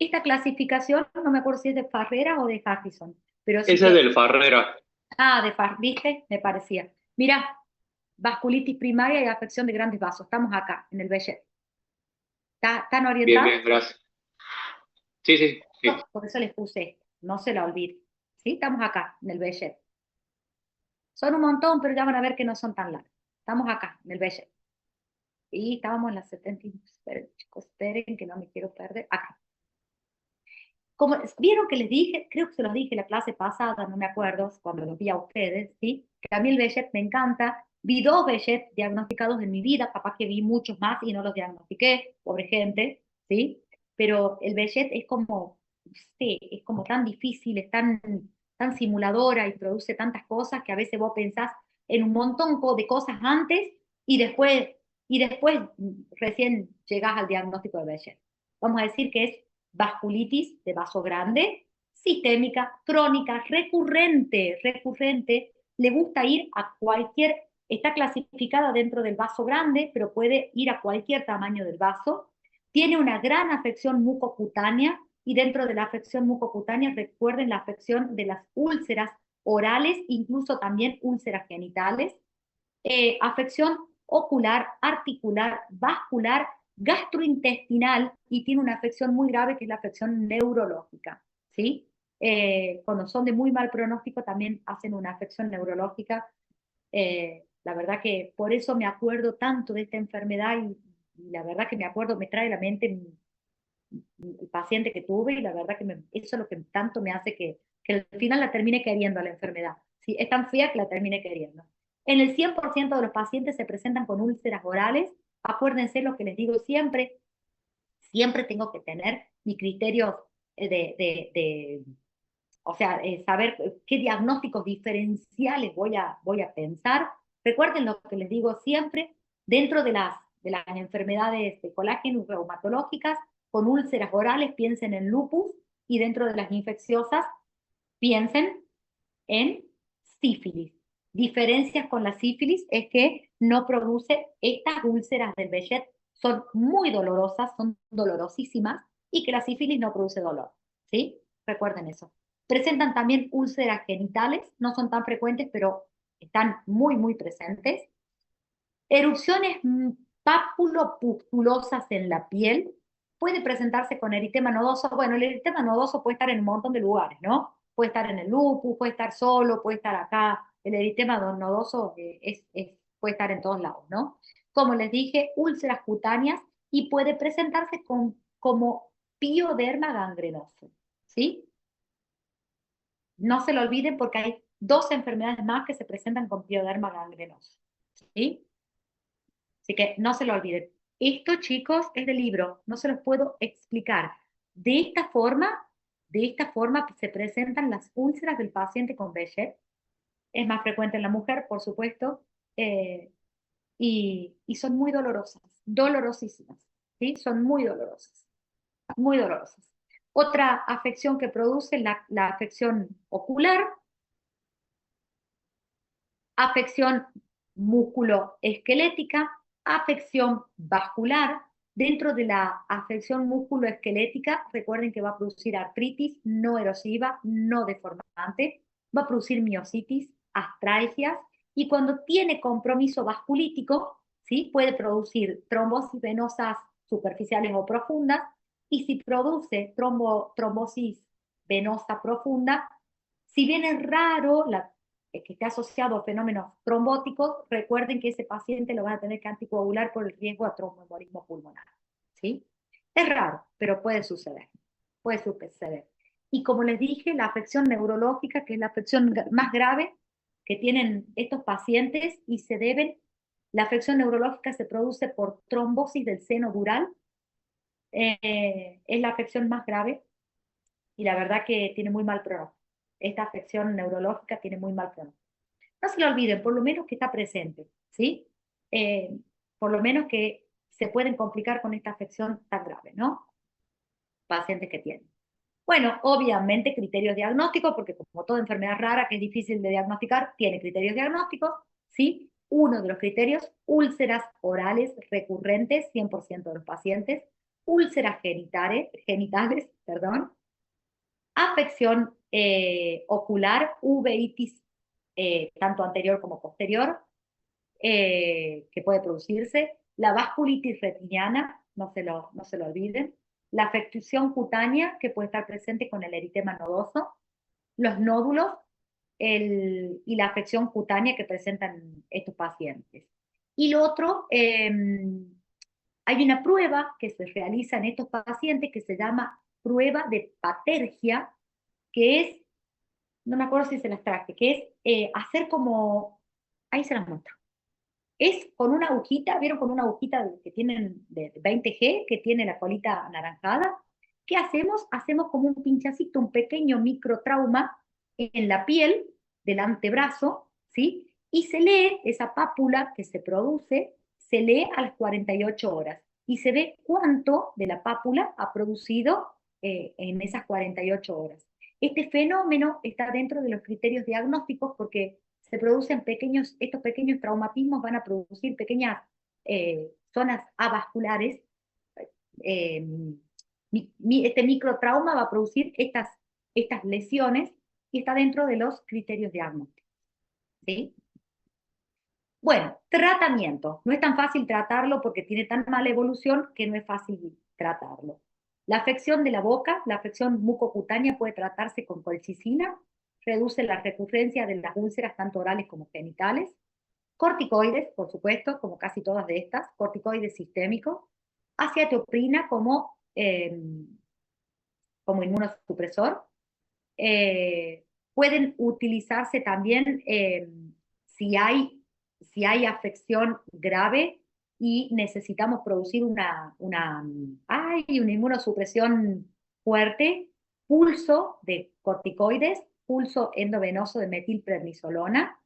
esta clasificación, no me acuerdo si es de Farrera o de Harrison, pero sí Ese es que, del Farrera. de Farrera, ¿viste? Me parecía. Mira, vasculitis primaria y afección de grandes vasos, estamos acá, en el Behçet. ¿Están Bien, orientados? bien, gracias. Sí, sí, sí. Por eso les puse esto, no se la olviden. ¿Sí? Estamos acá, en el Behçet. Son un montón, pero ya van a ver que no son tan largos. Estamos acá, en el Behçet. Y estábamos en las 70. Esperen, chicos, esperen, que no me quiero perder. Acá. Como vieron que les dije, creo que se los dije la clase pasada, no me acuerdo, cuando los vi a ustedes, ¿sí? Que a mí el Behçet me encanta. Vi 2 Behçet diagnosticados en mi vida, capaz que vi muchos más y no los diagnostiqué, pobre gente, ¿sí? Pero el Behçet es como, sí, es como tan difícil, es tan simuladora y produce tantas cosas que a veces vos pensás en un montón de cosas antes y después recién llegás al diagnóstico de Behçet. Vamos a decir que es vasculitis de vaso grande, sistémica, crónica, recurrente, le gusta ir a cualquier, está clasificada dentro del vaso grande, pero puede ir a cualquier tamaño del vaso, tiene una gran afección mucocutánea y dentro de la afección mucocutánea recuerden la afección de las úlceras orales, incluso también úlceras genitales, afección ocular, articular, vascular, gastrointestinal y tiene una afección muy grave que es la afección neurológica, ¿sí? Cuando son de muy mal pronóstico también hacen una afección neurológica. La verdad que por eso me acuerdo tanto de esta enfermedad y la verdad que me acuerdo, me trae a la mente el paciente que tuve y la verdad que eso es lo que tanto me hace que al final la termine queriendo a la enfermedad. ¿Sí? Es tan fea que la termine queriendo. En el 100% de los pacientes se presentan con úlceras orales. Acuérdense lo que les digo siempre, siempre tengo que tener mi criterio o sea, saber qué diagnósticos diferenciales voy a pensar. Recuerden lo que les digo siempre, dentro de las enfermedades de colágeno reumatológicas, con úlceras orales, piensen en lupus, y dentro de las infecciosas, piensen en sífilis. Diferencias con la sífilis es que no produce estas úlceras del Behçet, son muy dolorosas, son dolorosísimas, y que la sífilis no produce dolor, ¿sí? Recuerden eso. Presentan también úlceras genitales, no son tan frecuentes, pero están muy, muy presentes. Erupciones papulopustulosas en la piel, puede presentarse con eritema nodoso. Bueno, el eritema nodoso puede estar en un montón de lugares, ¿no? Puede estar en el lupus, puede estar solo, puede estar acá. El eritema nodoso puede estar en todos lados, ¿no? Como les dije, úlceras cutáneas y puede presentarse como pioderma gangrenoso, ¿sí? No se lo olviden porque hay 2 enfermedades más que se presentan con pioderma gangrenoso, ¿sí? Así que no se lo olviden. Esto, chicos, es del libro, no se los puedo explicar. De esta forma se presentan las úlceras del paciente con Behçet. Es más frecuente en la mujer, por supuesto, y son muy dolorosas, dolorosísimas, ¿sí? Son muy dolorosas, muy dolorosas. Otra afección que produce la afección ocular, afección músculo-esquelética, afección vascular. Dentro de la afección músculo-esquelética, recuerden que va a producir artritis no erosiva, no deformante, va a producir miositis, astralgias, y cuando tiene compromiso vasculítico, ¿sí? Puede producir trombosis venosas superficiales o profundas, y si produce trombosis venosa profunda, si bien es raro que esté asociado a fenómenos trombóticos, recuerden que ese paciente lo van a tener que anticoagular por el riesgo de tromboembolismo pulmonar, ¿sí? Es raro, pero puede suceder, puede suceder. Y como les dije, la afección neurológica, que es la afección más grave que tienen estos pacientes, y la afección neurológica se produce por trombosis del seno dural, es la afección más grave, y la verdad que tiene muy mal pronóstico. Esta afección neurológica tiene muy mal pronóstico. No se lo olviden, por lo menos que está presente, ¿sí? Eh, por lo menos que se pueden complicar con esta afección tan grave, ¿no? Pacientes que tienen. Bueno, obviamente criterios diagnósticos, porque como toda enfermedad rara que es difícil de diagnosticar, tiene criterios diagnósticos, ¿sí? Uno de los criterios, úlceras orales recurrentes, 100% de los pacientes, úlceras genitales, perdón, afección ocular, uveitis, tanto anterior como posterior, que puede producirse, la vasculitis retiniana, no se lo olviden, la afección cutánea, que puede estar presente con el eritema nodoso, los nódulos y la afección cutánea que presentan estos pacientes. Y lo otro, hay una prueba que se realiza en estos pacientes que se llama prueba de Patergia, que es, no me acuerdo si se las traje, que es hacer como, ahí se las muestro, es con una agujita, ¿vieron con una agujita que tienen de 20G, que tiene la colita anaranjada? ¿Qué hacemos? Hacemos como un pinchacito, un pequeño microtrauma en la piel del antebrazo, ¿sí? Y se lee esa pápula que se produce, se lee a las 48 horas y se ve cuánto de la pápula ha producido en esas 48 horas. Este fenómeno está dentro de los criterios diagnósticos porque se producen estos pequeños traumatismos van a producir pequeñas zonas avasculares. Eh, este microtrauma va a producir estas lesiones y está dentro de los criterios diagnósticos, ¿sí? Bueno, tratamiento. No es tan fácil tratarlo porque tiene tan mala evolución que no es fácil tratarlo. La afección de la boca, la afección mucocutánea puede tratarse con colchicina, reduce la recurrencia de las úlceras tanto orales como genitales. Corticoides, por supuesto, como casi todas de estas, corticoides sistémicos. Aciatoprina como inmunosupresor. Pueden utilizarse también si hay afección grave y necesitamos producir una inmunosupresión fuerte, pulso de corticoides, pulso endovenoso de metilprednisolona,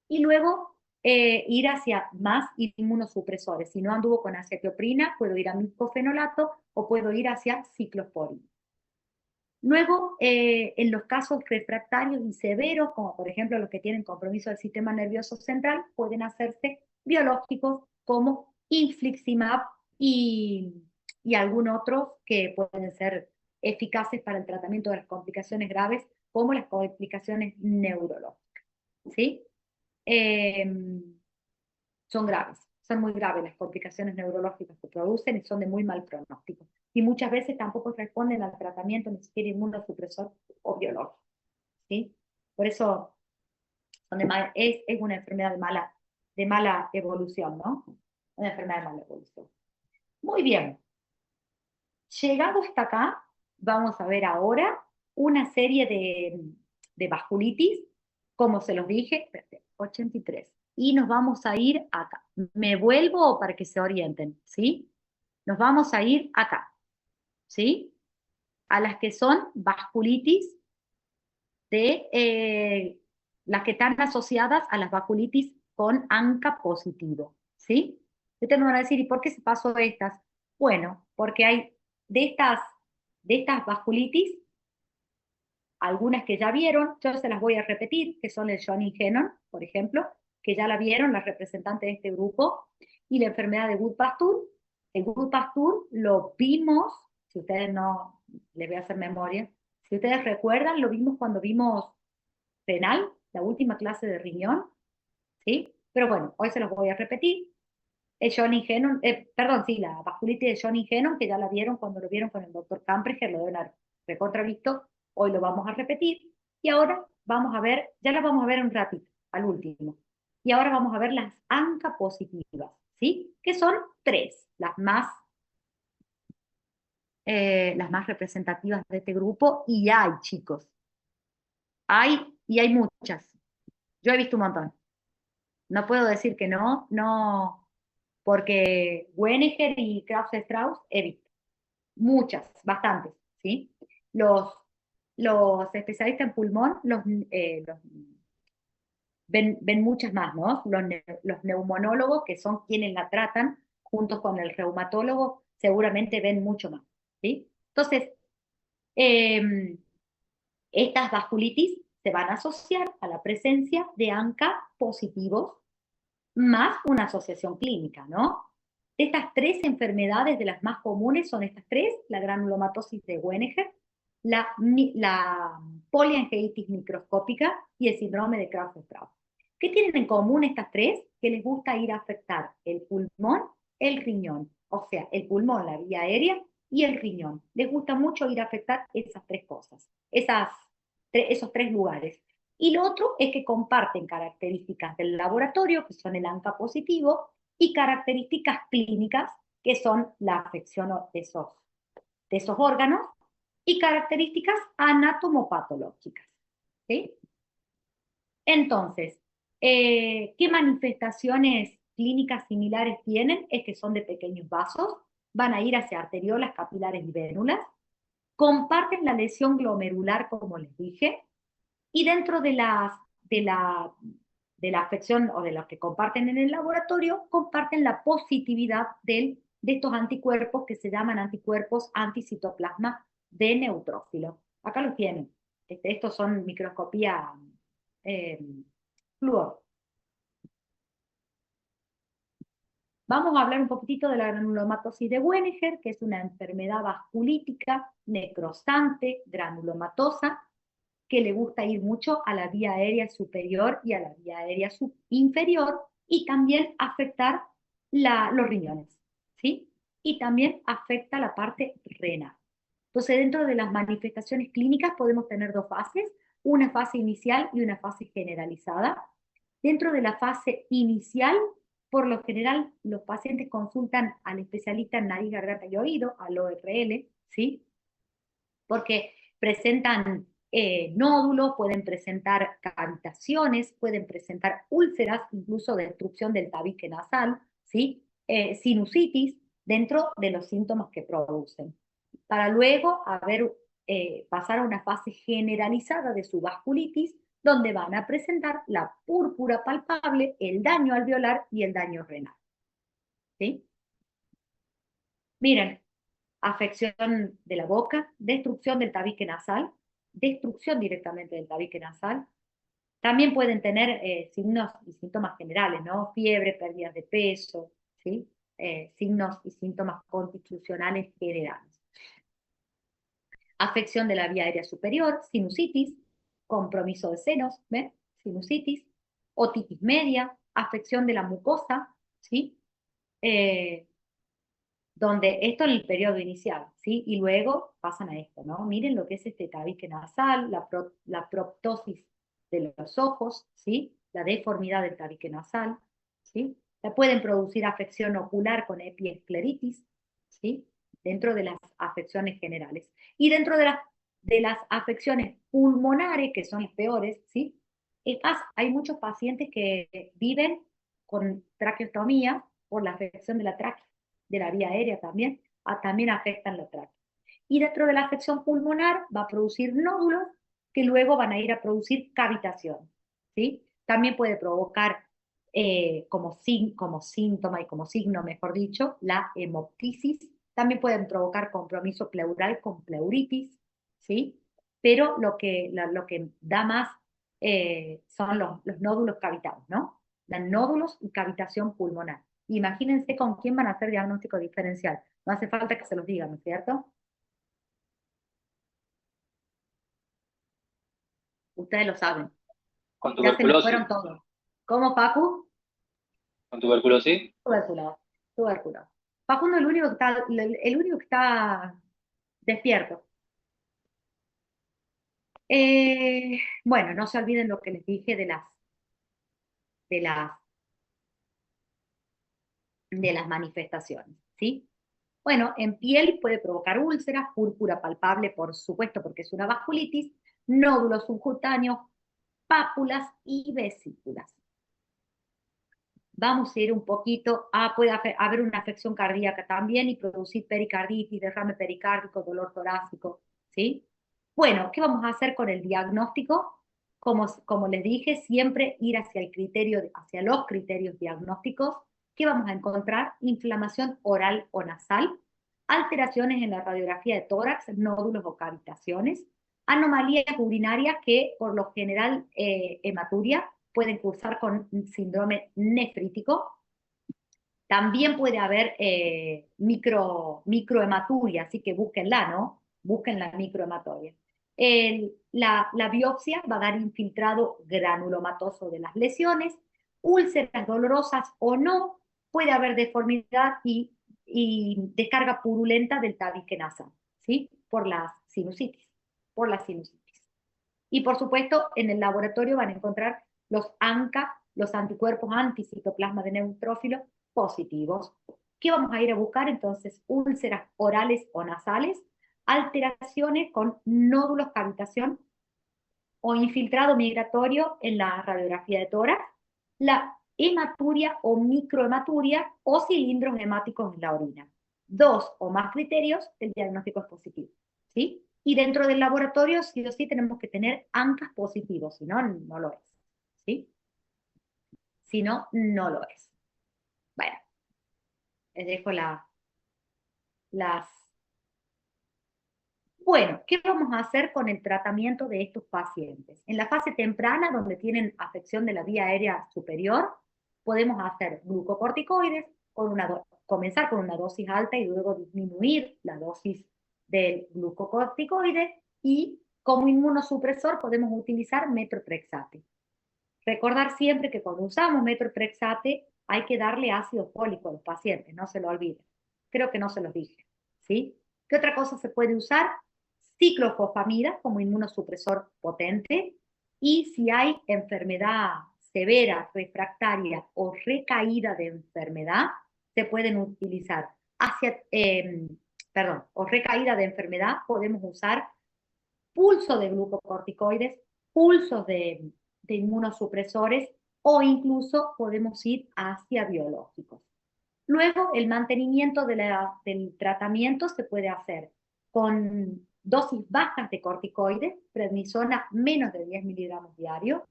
y luego ir hacia más inmunosupresores. Si no anduvo con acetioprina, puedo ir a micofenolato o puedo ir hacia ciclosporina. Luego, en los casos refractarios y severos, como por ejemplo los que tienen compromiso del sistema nervioso central, pueden hacerse biológicos como infliximab y algunos otros que pueden ser eficaces para el tratamiento de las complicaciones graves, como las complicaciones neurológicas, ¿sí? Son graves, son muy graves las complicaciones neurológicas que producen y son de muy mal pronóstico. Y muchas veces tampoco responden al tratamiento ni siquiera inmunosupresor o biológico, ¿sí? Por eso es una enfermedad de mala evolución, ¿no? Una enfermedad de mala evolución. Muy bien. Llegado hasta acá, vamos a ver ahora una serie de vasculitis, como se los dije, 83. Y nos vamos a ir acá. Me vuelvo para que se orienten, ¿sí? Nos vamos a ir acá, ¿sí? A las que son vasculitis las que están asociadas a las vasculitis con ANCA positivo, ¿sí? Ustedes me van a decir, ¿y por qué se pasó estas? Bueno, porque hay de estas vasculitis, algunas que ya vieron, yo se las voy a repetir, que son el Sjögren-Henon, por ejemplo, que ya la vieron las representantes de este grupo, y la enfermedad de Wood-Pasteur. El Wood-Pasteur lo vimos, si ustedes no, les voy a hacer memoria, si ustedes recuerdan, lo vimos cuando vimos renal, la última clase de riñón, ¿sí? Pero bueno, hoy se los voy a repetir. Johnny Hennon, perdón, sí, la vasculitis de Johnny Hennon, que ya la vieron cuando lo vieron con el doctor Campreger, lo deben haber recontravisto, hoy lo vamos a repetir, y ahora vamos a ver, ya la vamos a ver un ratito, al último, y ahora vamos a ver las ANCA positivas, ¿sí? Que son tres, las más representativas de este grupo, y hay, chicos, hay muchas, yo he visto un montón, no puedo decir que no, no, porque Weniger y Krause-Strauss he visto muchas, bastantes, ¿sí? Los, los especialistas en pulmón ven muchas más, ¿no? Los neumonólogos, que son quienes la tratan, junto con el reumatólogo, seguramente ven mucho más, ¿sí? Entonces, eh, estas vasculitis se van a asociar a la presencia de ANCA positivos más una asociación clínica, ¿no? Estas tres enfermedades de las más comunes son estas tres: la granulomatosis de Weniger, la poliangiitis microscópica y el síndrome de Krause-Strauss. ¿Qué tienen en común estas tres? Que les gusta ir a afectar el pulmón, el riñón, o sea, el pulmón, la vía aérea y el riñón. Les gusta mucho ir a afectar esas tres cosas, esos tres lugares. Y lo otro es que comparten características del laboratorio, que son el ANCA positivo, y características clínicas, que son la afección de esos órganos, y características anatomopatológicas. ¿Sí? Entonces, ¿qué manifestaciones clínicas similares tienen? Es que son de pequeños vasos, van a ir hacia arteriolas, capilares y vénulas, comparten la lesión glomerular, como les dije, y dentro de la afección o de las que comparten en el laboratorio, comparten la positividad de estos anticuerpos que se llaman anticuerpos anticitoplasma de neutrófilo. Acá los tienen. Estos son microscopía eh, fluor. Vamos a hablar un poquitito de la granulomatosis de Weniger, que es una enfermedad vasculítica, necrosante, granulomatosa, que le gusta ir mucho a la vía aérea superior y a la vía aérea inferior, y también afectar los riñones, ¿sí? Y también afecta la parte renal. Entonces, dentro de las manifestaciones clínicas podemos tener dos fases, una fase inicial y una fase generalizada. Dentro de la fase inicial, por lo general, los pacientes consultan al especialista en nariz, garganta y oído, al ORL, ¿sí? Porque presentan nódulos, pueden presentar cavitaciones, pueden presentar úlceras, incluso destrucción del tabique nasal, ¿sí? Sinusitis, dentro de los síntomas que producen. Para luego pasar a una fase generalizada de su vasculitis, donde van a presentar la púrpura palpable, el daño alveolar y el daño renal. ¿Sí? Miren, afección de la boca, destrucción del tabique nasal, destrucción directamente del tabique nasal. También pueden tener signos y síntomas generales, ¿no? Fiebre, pérdidas de peso, ¿sí? Signos y síntomas constitucionales generales. Afección de la vía aérea superior, sinusitis, compromiso de senos, ¿ven? Sinusitis, otitis media, afección de la mucosa, ¿sí? Donde esto en el periodo inicial, ¿sí? Y luego pasan a esto, ¿no? Miren lo que es este tabique nasal, la proptosis de los ojos, ¿sí? La deformidad del tabique nasal, ¿sí? La pueden producir afección ocular con epiescleritis, ¿sí? Dentro de las afecciones generales. Y dentro de las afecciones pulmonares, que son las peores, ¿sí? Es más, hay muchos pacientes que viven con traqueostomía por la afección de la tráquea, de la vía aérea también, también afectan la tráquea. Y dentro de la afección pulmonar va a producir nódulos que luego van a ir a producir cavitación, ¿sí? También puede provocar como síntoma y como signo, mejor dicho, la hemoptisis. También pueden provocar compromiso pleural con pleuritis, ¿sí? Pero lo que da más son los nódulos cavitados, ¿no? Los nódulos y cavitación pulmonar. Imagínense con quién van a hacer diagnóstico diferencial. No hace falta que se los digan, ¿no es cierto? Ustedes lo saben. Con Ya se me tuberculosis. fueron todos. ¿Cómo, Pacu? Con tuberculosis. Tuberculosis. tuberculosis. Facundo, el único que está despierto. Bueno, no se olviden lo que les dije de las, de las manifestaciones, ¿sí? Bueno, en piel puede provocar úlceras, púrpura palpable, por supuesto, porque es una vasculitis, nódulos subcutáneos, pápulas y vesículas. Vamos a ir un poquito, puede haber una afección cardíaca también y producir pericarditis, derrame pericárdico, dolor torácico, ¿sí? Bueno, ¿qué vamos a hacer con el diagnóstico? Como les dije, siempre ir hacia los criterios diagnósticos. ¿Qué vamos a encontrar? Inflamación oral o nasal, alteraciones en la radiografía de tórax, nódulos o cavitaciones, anomalías urinarias que por lo general hematuria pueden cursar con síndrome nefrítico. También puede haber microhematuria, así que búsquenla, ¿no? Busquen la microhematuria. La biopsia va a dar infiltrado granulomatoso de las lesiones, úlceras dolorosas o no, puede haber deformidad y descarga purulenta del tabique nasal, ¿sí? Por las sinusitis, por la sinusitis. Y por supuesto, en el laboratorio van a encontrar los ANCA, los anticuerpos anticitoplasma de neutrófilo positivos. ¿Qué vamos a ir a buscar entonces? Úlceras orales o nasales, alteraciones con nódulos cavitación o infiltrado migratorio en la radiografía de tórax, la hematuria o microhematuria o cilindros hemáticos en la orina. 2 o más criterios, el diagnóstico es positivo, ¿sí? Y dentro del laboratorio sí o sí tenemos que tener ANCAs positivos, si no, no lo es, ¿sí? Si no, no lo es. Bueno, les dejo las... Bueno, ¿qué vamos a hacer con el tratamiento de estos pacientes? En la fase temprana, donde tienen afección de la vía aérea superior, podemos hacer glucocorticoides, comenzar con una dosis alta y luego disminuir la dosis del glucocorticoide, y como inmunosupresor podemos utilizar metotrexate. Recordar siempre que cuando usamos metotrexate hay que darle ácido fólico a los pacientes, no se lo olviden. Creo que no se los dije, ¿sí? ¿Qué otra cosa se puede usar? Ciclofosfamida como inmunosupresor potente, y si hay enfermedad severa, refractaria o recaída de enfermedad, se pueden utilizar o recaída de enfermedad, podemos usar pulso de glucocorticoides, pulsos de inmunosupresores, o incluso podemos ir hacia biológicos. Luego, el mantenimiento del tratamiento se puede hacer con dosis bajas de corticoides, prednisona menos de 10 miligramos diarios.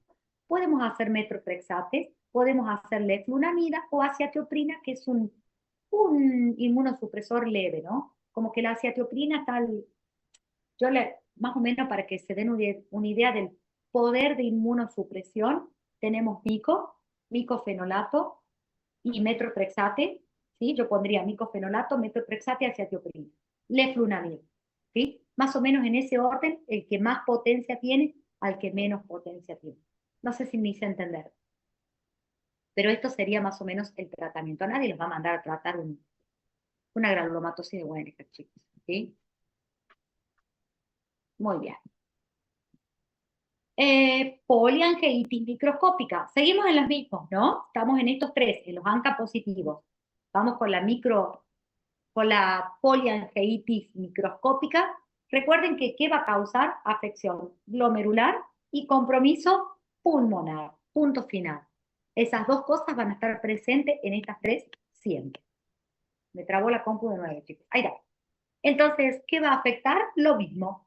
Podemos hacer metotrexate, podemos hacer leflunomida o aciatioprina, que es un inmunosupresor leve, ¿no? Como que la aciatioprina tal, más o menos para que se den una idea del poder de inmunosupresión, tenemos micofenolato y metotrexate, ¿sí? Yo pondría micofenolato, metotrexate, aciatioprina, leflunomida, ¿sí? Más o menos en ese orden, el que más potencia tiene al que menos potencia tiene. No sé si me hice entender, pero esto sería más o menos el tratamiento. A nadie los va a mandar a tratar una granulomatosis de Wiener, chicos, ¿sí? Muy bien. Poliangeitis microscópica. Seguimos en los mismos, ¿no? Estamos en estos tres, en los ANCA positivos. Vamos con la poliangeitis microscópica. Recuerden que ¿qué va a causar? Afección glomerular y compromiso pulmonar. Punto final. Esas dos cosas van a estar presentes en estas tres siempre. Me trabó la compu de nuevo, chicos. Ahí va. Entonces, ¿qué va a afectar? Lo mismo.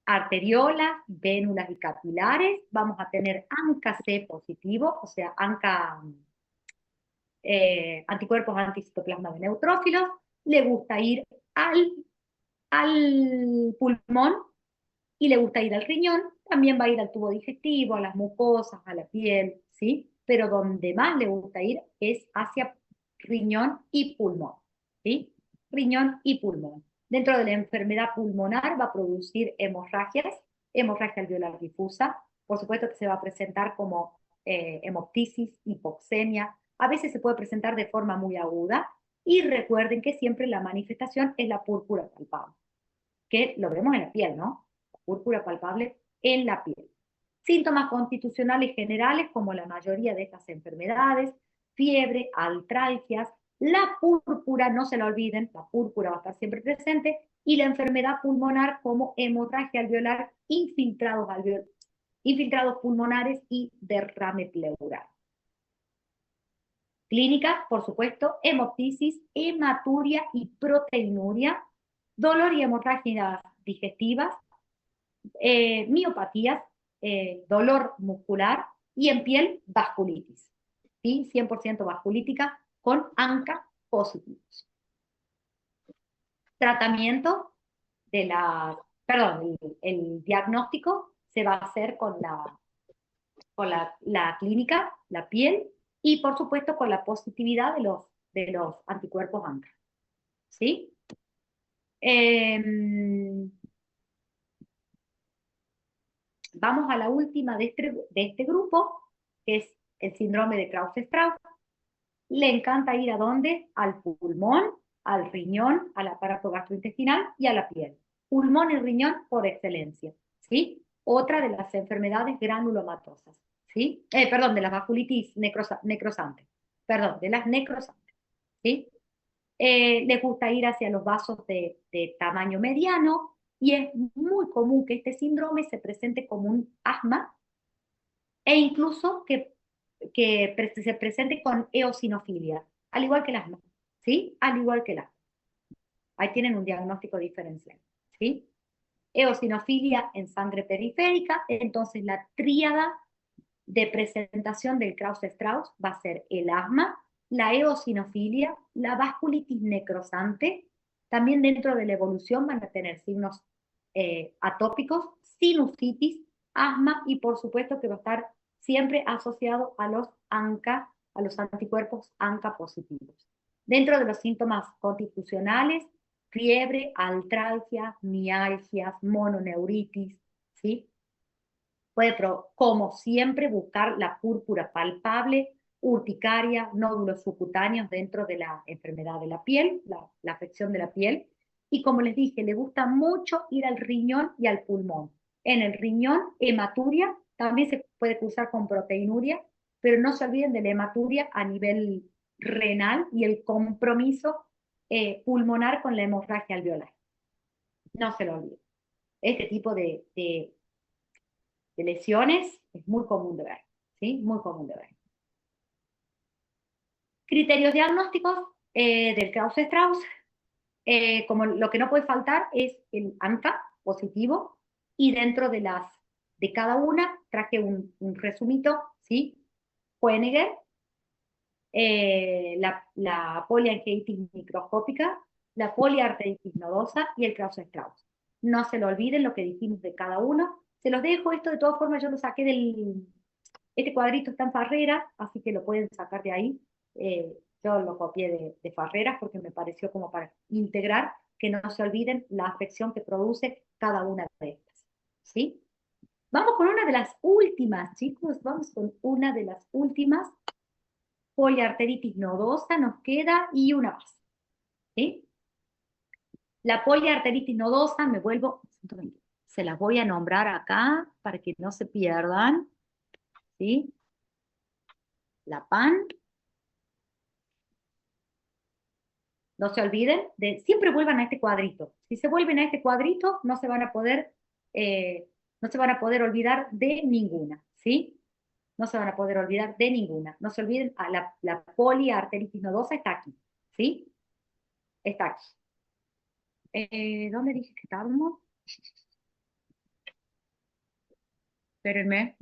Arteriolas, vénulas y capilares. Vamos a tener ANCA-C positivo, o sea, anticuerpos anticitoplasma de neutrófilos. Le gusta ir al pulmón y le gusta ir al riñón. También va a ir al tubo digestivo, a las mucosas, a la piel, ¿sí? Pero donde más le gusta ir es hacia riñón y pulmón, ¿sí? Riñón y pulmón. Dentro de la enfermedad pulmonar va a producir hemorragia alveolar difusa. Por supuesto que se va a presentar como hemoptisis, hipoxemia. A veces se puede presentar de forma muy aguda, Y recuerden que siempre la manifestación es la púrpura palpable, que lo vemos en la piel, ¿no? La púrpura palpable en la piel. Síntomas constitucionales generales, como la mayoría de estas enfermedades, fiebre, artralgias, la púrpura, no se la olviden, la púrpura va a estar siempre presente, y la enfermedad pulmonar como hemorragia alveolar, infiltrados pulmonares y derrame pleural. Clínica, por supuesto, hemoptisis, hematuria y proteinuria, dolor y hemorragias digestivas, miopatías, dolor muscular y en piel vasculitis, ¿sí? 100% vasculítica con ANCA positivos. Tratamiento de el diagnóstico se va a hacer con la clínica, la piel, y por supuesto con la positividad de los anticuerpos ANCA, ¿sí? Vamos a la última de este grupo, que es el síndrome de Krause-Strauss. Le encanta ir ¿a dónde? Al pulmón, al riñón, al aparato gastrointestinal y a la piel. Pulmón y riñón por excelencia, ¿sí? Otra de las enfermedades granulomatosas, ¿sí? Perdón, de las vasculitis necrosantes, perdón, de las necrosantes, ¿sí? Les gusta ir hacia los vasos de tamaño mediano, y es muy común que este síndrome se presente como un asma e incluso que se presente con eosinofilia, al igual que el asma, ¿sí? Al igual que el asma. Ahí tienen un diagnóstico diferencial, ¿sí? Eosinofilia en sangre periférica, entonces la tríada de presentación del Krause-Strauss va a ser el asma, la eosinofilia, la vasculitis necrosante. También dentro de la evolución van a tener signos atópicos, sinusitis, asma, y por supuesto que va a estar siempre asociado a los ANCA, a los anticuerpos ANCA positivos. Dentro de los síntomas constitucionales, fiebre, artralgia, mialgias, mononeuritis, ¿sí? Puede, como siempre, buscar la púrpura palpable, urticaria, nódulos subcutáneos dentro de la enfermedad de la piel, la afección de la piel. Y como les dije, le gusta mucho ir al riñón y al pulmón. En el riñón, hematuria, también se puede cursar con proteinuria, pero no se olviden de la hematuria a nivel renal y el compromiso pulmonar con la hemorragia alveolar. No se lo olviden. Este tipo de lesiones es muy común de ver, ¿sí? Muy común de ver. Criterios diagnósticos del Krause-Strauss, como lo que no puede faltar es el ANCA positivo, y dentro de cada una traje un resumito, ¿sí? Koeniger, la poliangiitis microscópica, la poliarteritis nodosa y el Krause-Strauss. No se lo olviden lo que dijimos de cada uno. Se los dejo, esto de todas formas yo lo saqué este cuadrito está en Farrera, así que lo pueden sacar de ahí. Yo lo copié de Farreras porque me pareció como para integrar, que no se olviden la afección que produce cada una de estas, ¿sí? Vamos con una de las últimas, chicos, vamos con una de las últimas. Poliarteritis nodosa nos queda y una más, ¿sí? La poliarteritis nodosa, se las voy a nombrar acá para que no se pierdan, ¿sí? La PAN. No se olviden siempre vuelvan a este cuadrito. Si se vuelven a este cuadrito, no se van a poder olvidar de ninguna, ¿sí? No se van a poder olvidar de ninguna. No se olviden, la poliarteritis nodosa está aquí, ¿sí? Está aquí. ¿Dónde dije que estábamos? Espérenme.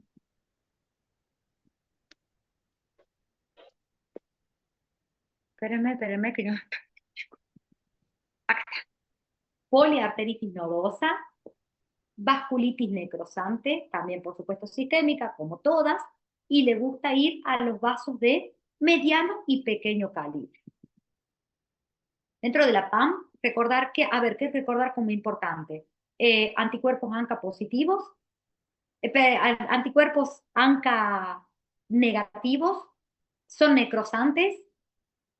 Espérenme, que yo... Acá está. Poliarteritis nodosa, vasculitis necrosante, también por supuesto sistémica, como todas, y le gusta ir a los vasos de mediano y pequeño calibre. Dentro de la PAM, recordar ¿qué es recordar como importante? Anticuerpos ANCA positivos, anticuerpos ANCA negativos, son necrosantes,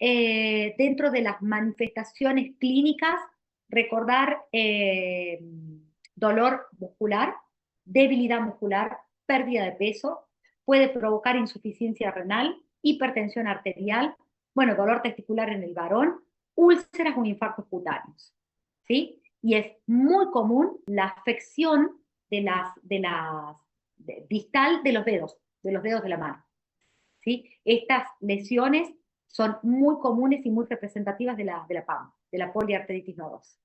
Dentro de las manifestaciones clínicas, recordar dolor muscular, debilidad muscular, pérdida de peso, puede provocar insuficiencia renal, hipertensión arterial, bueno, dolor testicular en el varón, úlceras o infartos cutáneos, ¿sí? Y es muy común la afección distal de los dedos de la mano, ¿sí? Estas lesiones son muy comunes y muy representativas de la PAM, de la poliarteritis nodosa,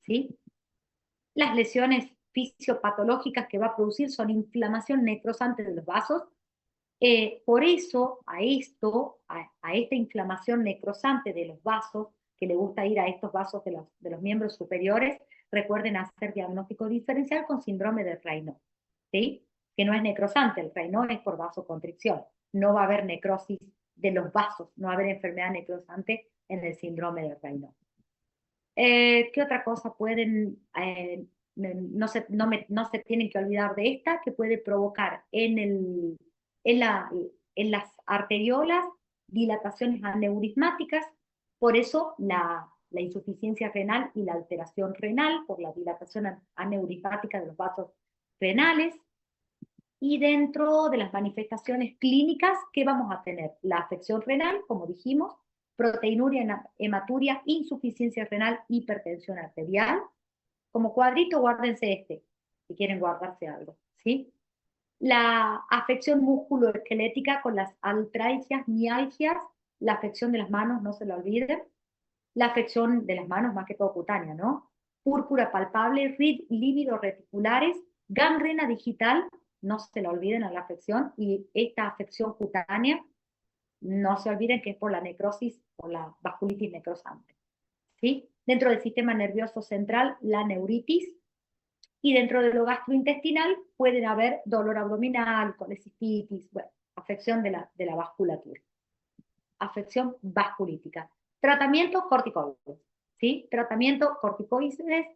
¿sí? Las lesiones fisiopatológicas que va a producir son inflamación necrosante de los vasos. Por eso, a esta inflamación necrosante de los vasos, que le gusta ir a estos vasos de los miembros superiores, recuerden hacer diagnóstico diferencial con síndrome de Raynaud, ¿sí? Que no es necrosante, el Raynaud es por vasoconstricción. No va a haber necrosis de los vasos, no va a haber enfermedad necrosante en el síndrome de Raynaud. ¿Qué otra cosa pueden, no se tienen que olvidar de esta, que puede provocar en las arteriolas dilataciones aneurismáticas? Por eso la insuficiencia renal y la alteración renal por la dilatación aneurismática de los vasos renales. Y dentro de las manifestaciones clínicas, ¿qué vamos a tener? La afección renal, como dijimos, proteinuria, hematuria, insuficiencia renal, hipertensión arterial. Como cuadrito, guárdense este, si quieren guardarse algo, ¿sí? La afección musculoesquelética con las artralgias, mialgias, la afección de las manos, no se lo olviden. La afección de las manos, más que todo cutánea, ¿no? Púrpura palpable, lívidos reticulares, gangrena digital, no se lo olviden a la afección, y esta afección cutánea, no se olviden que es por la necrosis, por la vasculitis necrosante, ¿sí? Dentro del sistema nervioso central, la neuritis, y dentro de lo gastrointestinal pueden haber dolor abdominal, colecistitis, bueno, afección de la vasculatura. Afección vasculítica. Tratamiento corticoides, ¿sí? Tratamiento corticoides,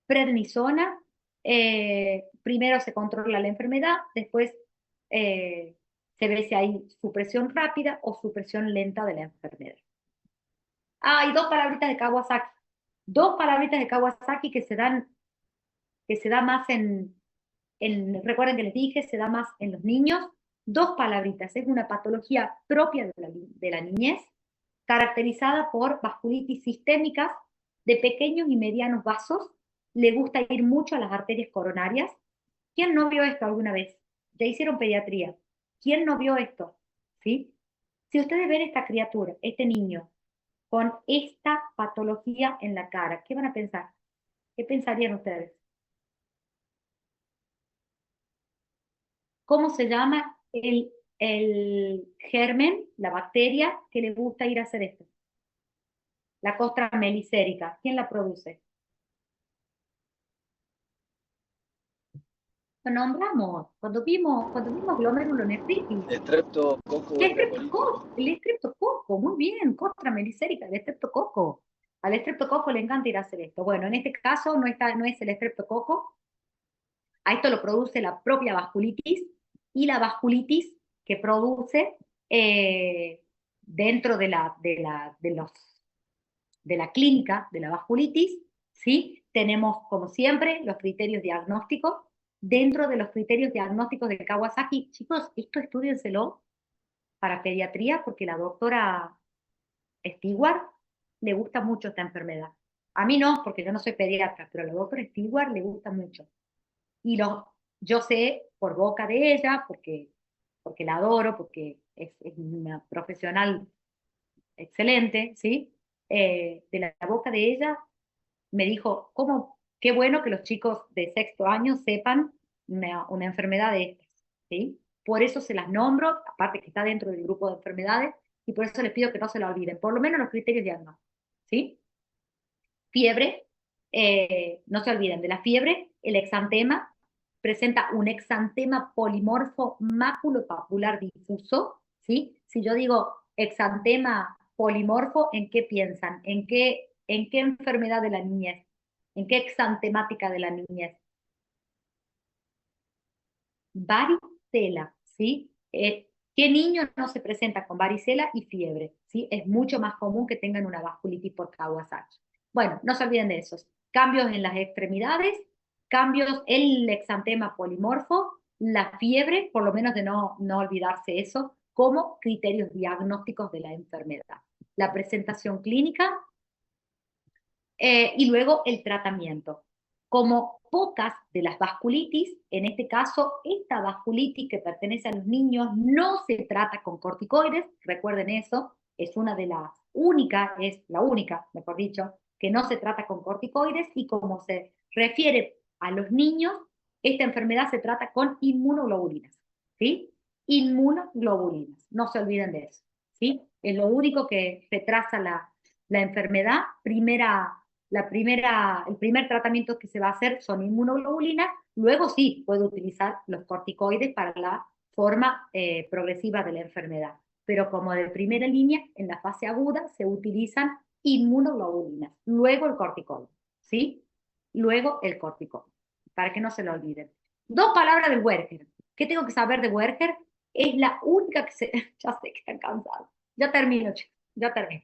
prednisona, primero se controla la enfermedad, después se ve si hay supresión rápida o supresión lenta de la enfermedad. Y dos palabritas de Kawasaki. Dos palabritas de Kawasaki que se da más recuerden que les dije, se da más en los niños. Dos palabritas, es una patología propia de la niñez, caracterizada por vasculitis sistémicas de pequeños y medianos vasos. Le gusta ir mucho a las arterias coronarias. ¿Quién no vio esto alguna vez? Ya hicieron pediatría. ¿Quién no vio esto? ¿Sí? Si ustedes ven esta criatura, este niño, con esta patología en la cara, ¿qué van a pensar? ¿Qué pensarían ustedes? ¿Cómo se llama el germen, la bacteria que le gusta ir a hacer esto? La costra melicérica. ¿Quién la produce? Lo nombramos cuando vimos glomerulonefritis. Estreptococo El estreptococo, muy bien, costra melicérica, el estreptococo. Al estreptococo le encanta ir a hacer esto. Bueno, en este caso no es el estreptococo, a esto lo produce la propia vasculitis, y la vasculitis que produce dentro de la clínica de la vasculitis, ¿sí? Tenemos, como siempre, los criterios diagnósticos. Dentro de los criterios diagnósticos de Kawasaki, chicos, esto estudienselo para pediatría, porque la doctora Stewart le gusta mucho esta enfermedad. A mí no, porque yo no soy pediatra, pero a la doctora Stewart le gusta mucho. Y yo sé por boca de ella, porque la adoro, porque es una profesional excelente, ¿sí? De la boca de ella me dijo, qué bueno que los chicos de sexto año sepan una enfermedad de estas, ¿sí? Por eso se las nombro, aparte que está dentro del grupo de enfermedades, y por eso les pido que no se la olviden, por lo menos los criterios diagnósticos, ¿sí? Fiebre, no se olviden de la fiebre, el exantema, presenta un exantema polimorfo maculopapular difuso, ¿sí? Si yo digo exantema polimorfo, ¿en qué piensan? ¿En qué enfermedad de la niñez? ¿En qué exantemática de la niñez? Varicela, ¿sí? ¿Qué niño no se presenta con varicela y fiebre? ¿Sí? Es mucho más común que tengan una vasculitis por Kawasaki. Bueno, no se olviden de esos. Cambios en las extremidades, cambios en el exantema polimorfo, la fiebre, por lo menos de no olvidarse eso, como criterios diagnósticos de la enfermedad. La presentación clínica y luego el tratamiento. Como pocas de las vasculitis, en este caso, esta vasculitis que pertenece a los niños no se trata con corticoides, recuerden eso, es una de las únicas, es la única, mejor dicho, que no se trata con corticoides y como se refiere a los niños, esta enfermedad se trata con inmunoglobulinas, ¿sí? Inmunoglobulinas, no se olviden de eso, ¿sí? Es lo único que retrasa la enfermedad, el primer tratamiento que se va a hacer son inmunoglobulinas, luego sí puede utilizar los corticoides para la forma progresiva de la enfermedad, pero como de primera línea, en la fase aguda se utilizan inmunoglobulinas, luego el corticoide, ¿sí? Luego el corticoide, para que no se lo olviden. Dos palabras de Werger. ¿Qué tengo que saber de Werger? Es la única que se... Ya sé que están cansados. Ya termino, chicos, ya termino.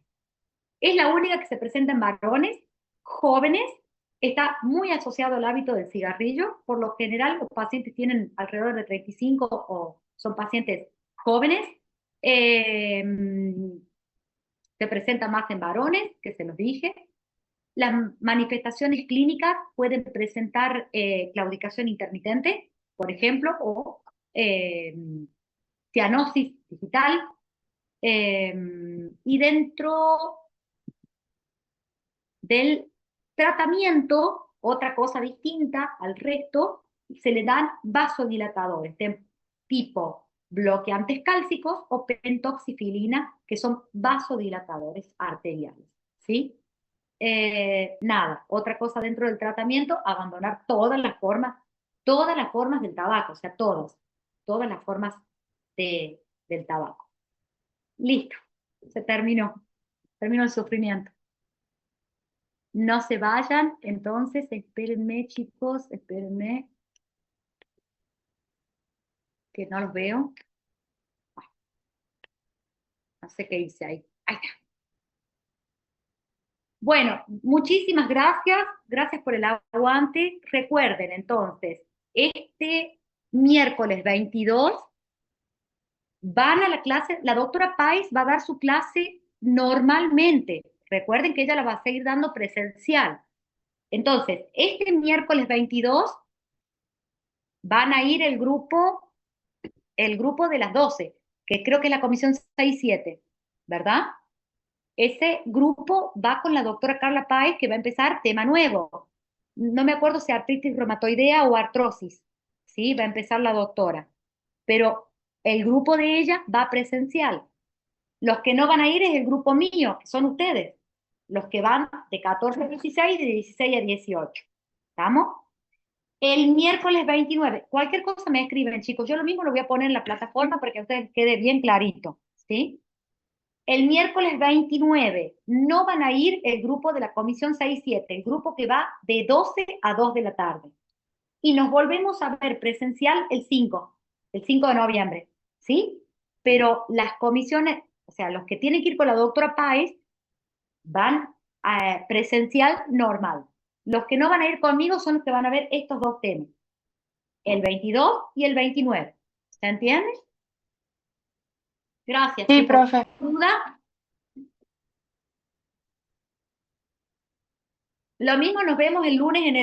Es la única que se presenta en varones jóvenes, está muy asociado al hábito del cigarrillo. Por lo general, los pacientes tienen alrededor de 35 o son pacientes jóvenes. Se presenta más en varones, que se los dije. Las manifestaciones clínicas pueden presentar claudicación intermitente, por ejemplo, o cianosis digital. Y dentro del tratamiento, otra cosa distinta al resto, se le dan vasodilatadores de tipo bloqueantes cálcicos o pentoxifilina, que son vasodilatadores arteriales, ¿sí? Nada, otra cosa dentro del tratamiento, abandonar todas las formas del tabaco, o sea, todas las formas del tabaco. Listo, se terminó el sufrimiento. No se vayan, entonces, espérenme, chicos, espérenme, que no los veo. No sé qué hice ahí. Ahí está. Bueno, muchísimas gracias por el aguante. Recuerden, entonces, este miércoles 22 van a la clase, la doctora Páez va a dar su clase normalmente. Recuerden que ella la va a seguir dando presencial. Entonces, este miércoles 22 van a ir el grupo de las 12, que creo que es la comisión 6-7, ¿verdad? Ese grupo va con la doctora Carla Páez, que va a empezar tema nuevo. No me acuerdo si artritis reumatoidea o artrosis, ¿sí? Va a empezar la doctora. Pero el grupo de ella va presencial. Los que no van a ir es el grupo mío, que son ustedes. Los que van de 14 a 16 y de 16 a 18. ¿Estamos? El miércoles 29, cualquier cosa me escriben, chicos. Yo lo mismo lo voy a poner en la plataforma para que a ustedes quede bien clarito, ¿sí? El miércoles 29 no van a ir el grupo de la comisión 6-7, el grupo que va de 12 a 2 de la tarde. Y nos volvemos a ver presencial el 5 de noviembre, ¿sí? Pero las comisiones, o sea, los que tienen que ir con la doctora Páez van a presencial normal. Los que no van a ir conmigo son los que van a ver estos dos temas, el 22 y el 29. ¿Se entiende? Gracias, Sí, chicos. profe. ¿Duda? Lo mismo nos vemos el lunes en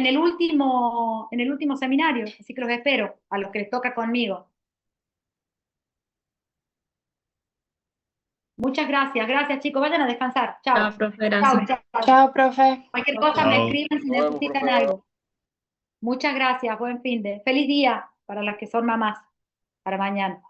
el último seminario, así que los espero, a los que les toca conmigo. Muchas gracias chicos, vayan a descansar. Chao. Chao, profe, Chao, gracias. chao. Chao, profe. Cualquier cosa me Chao. escriben si Nos vemos, necesitan profe. algo. Muchas gracias, buen fin de. Feliz día para las que son mamás, para mañana.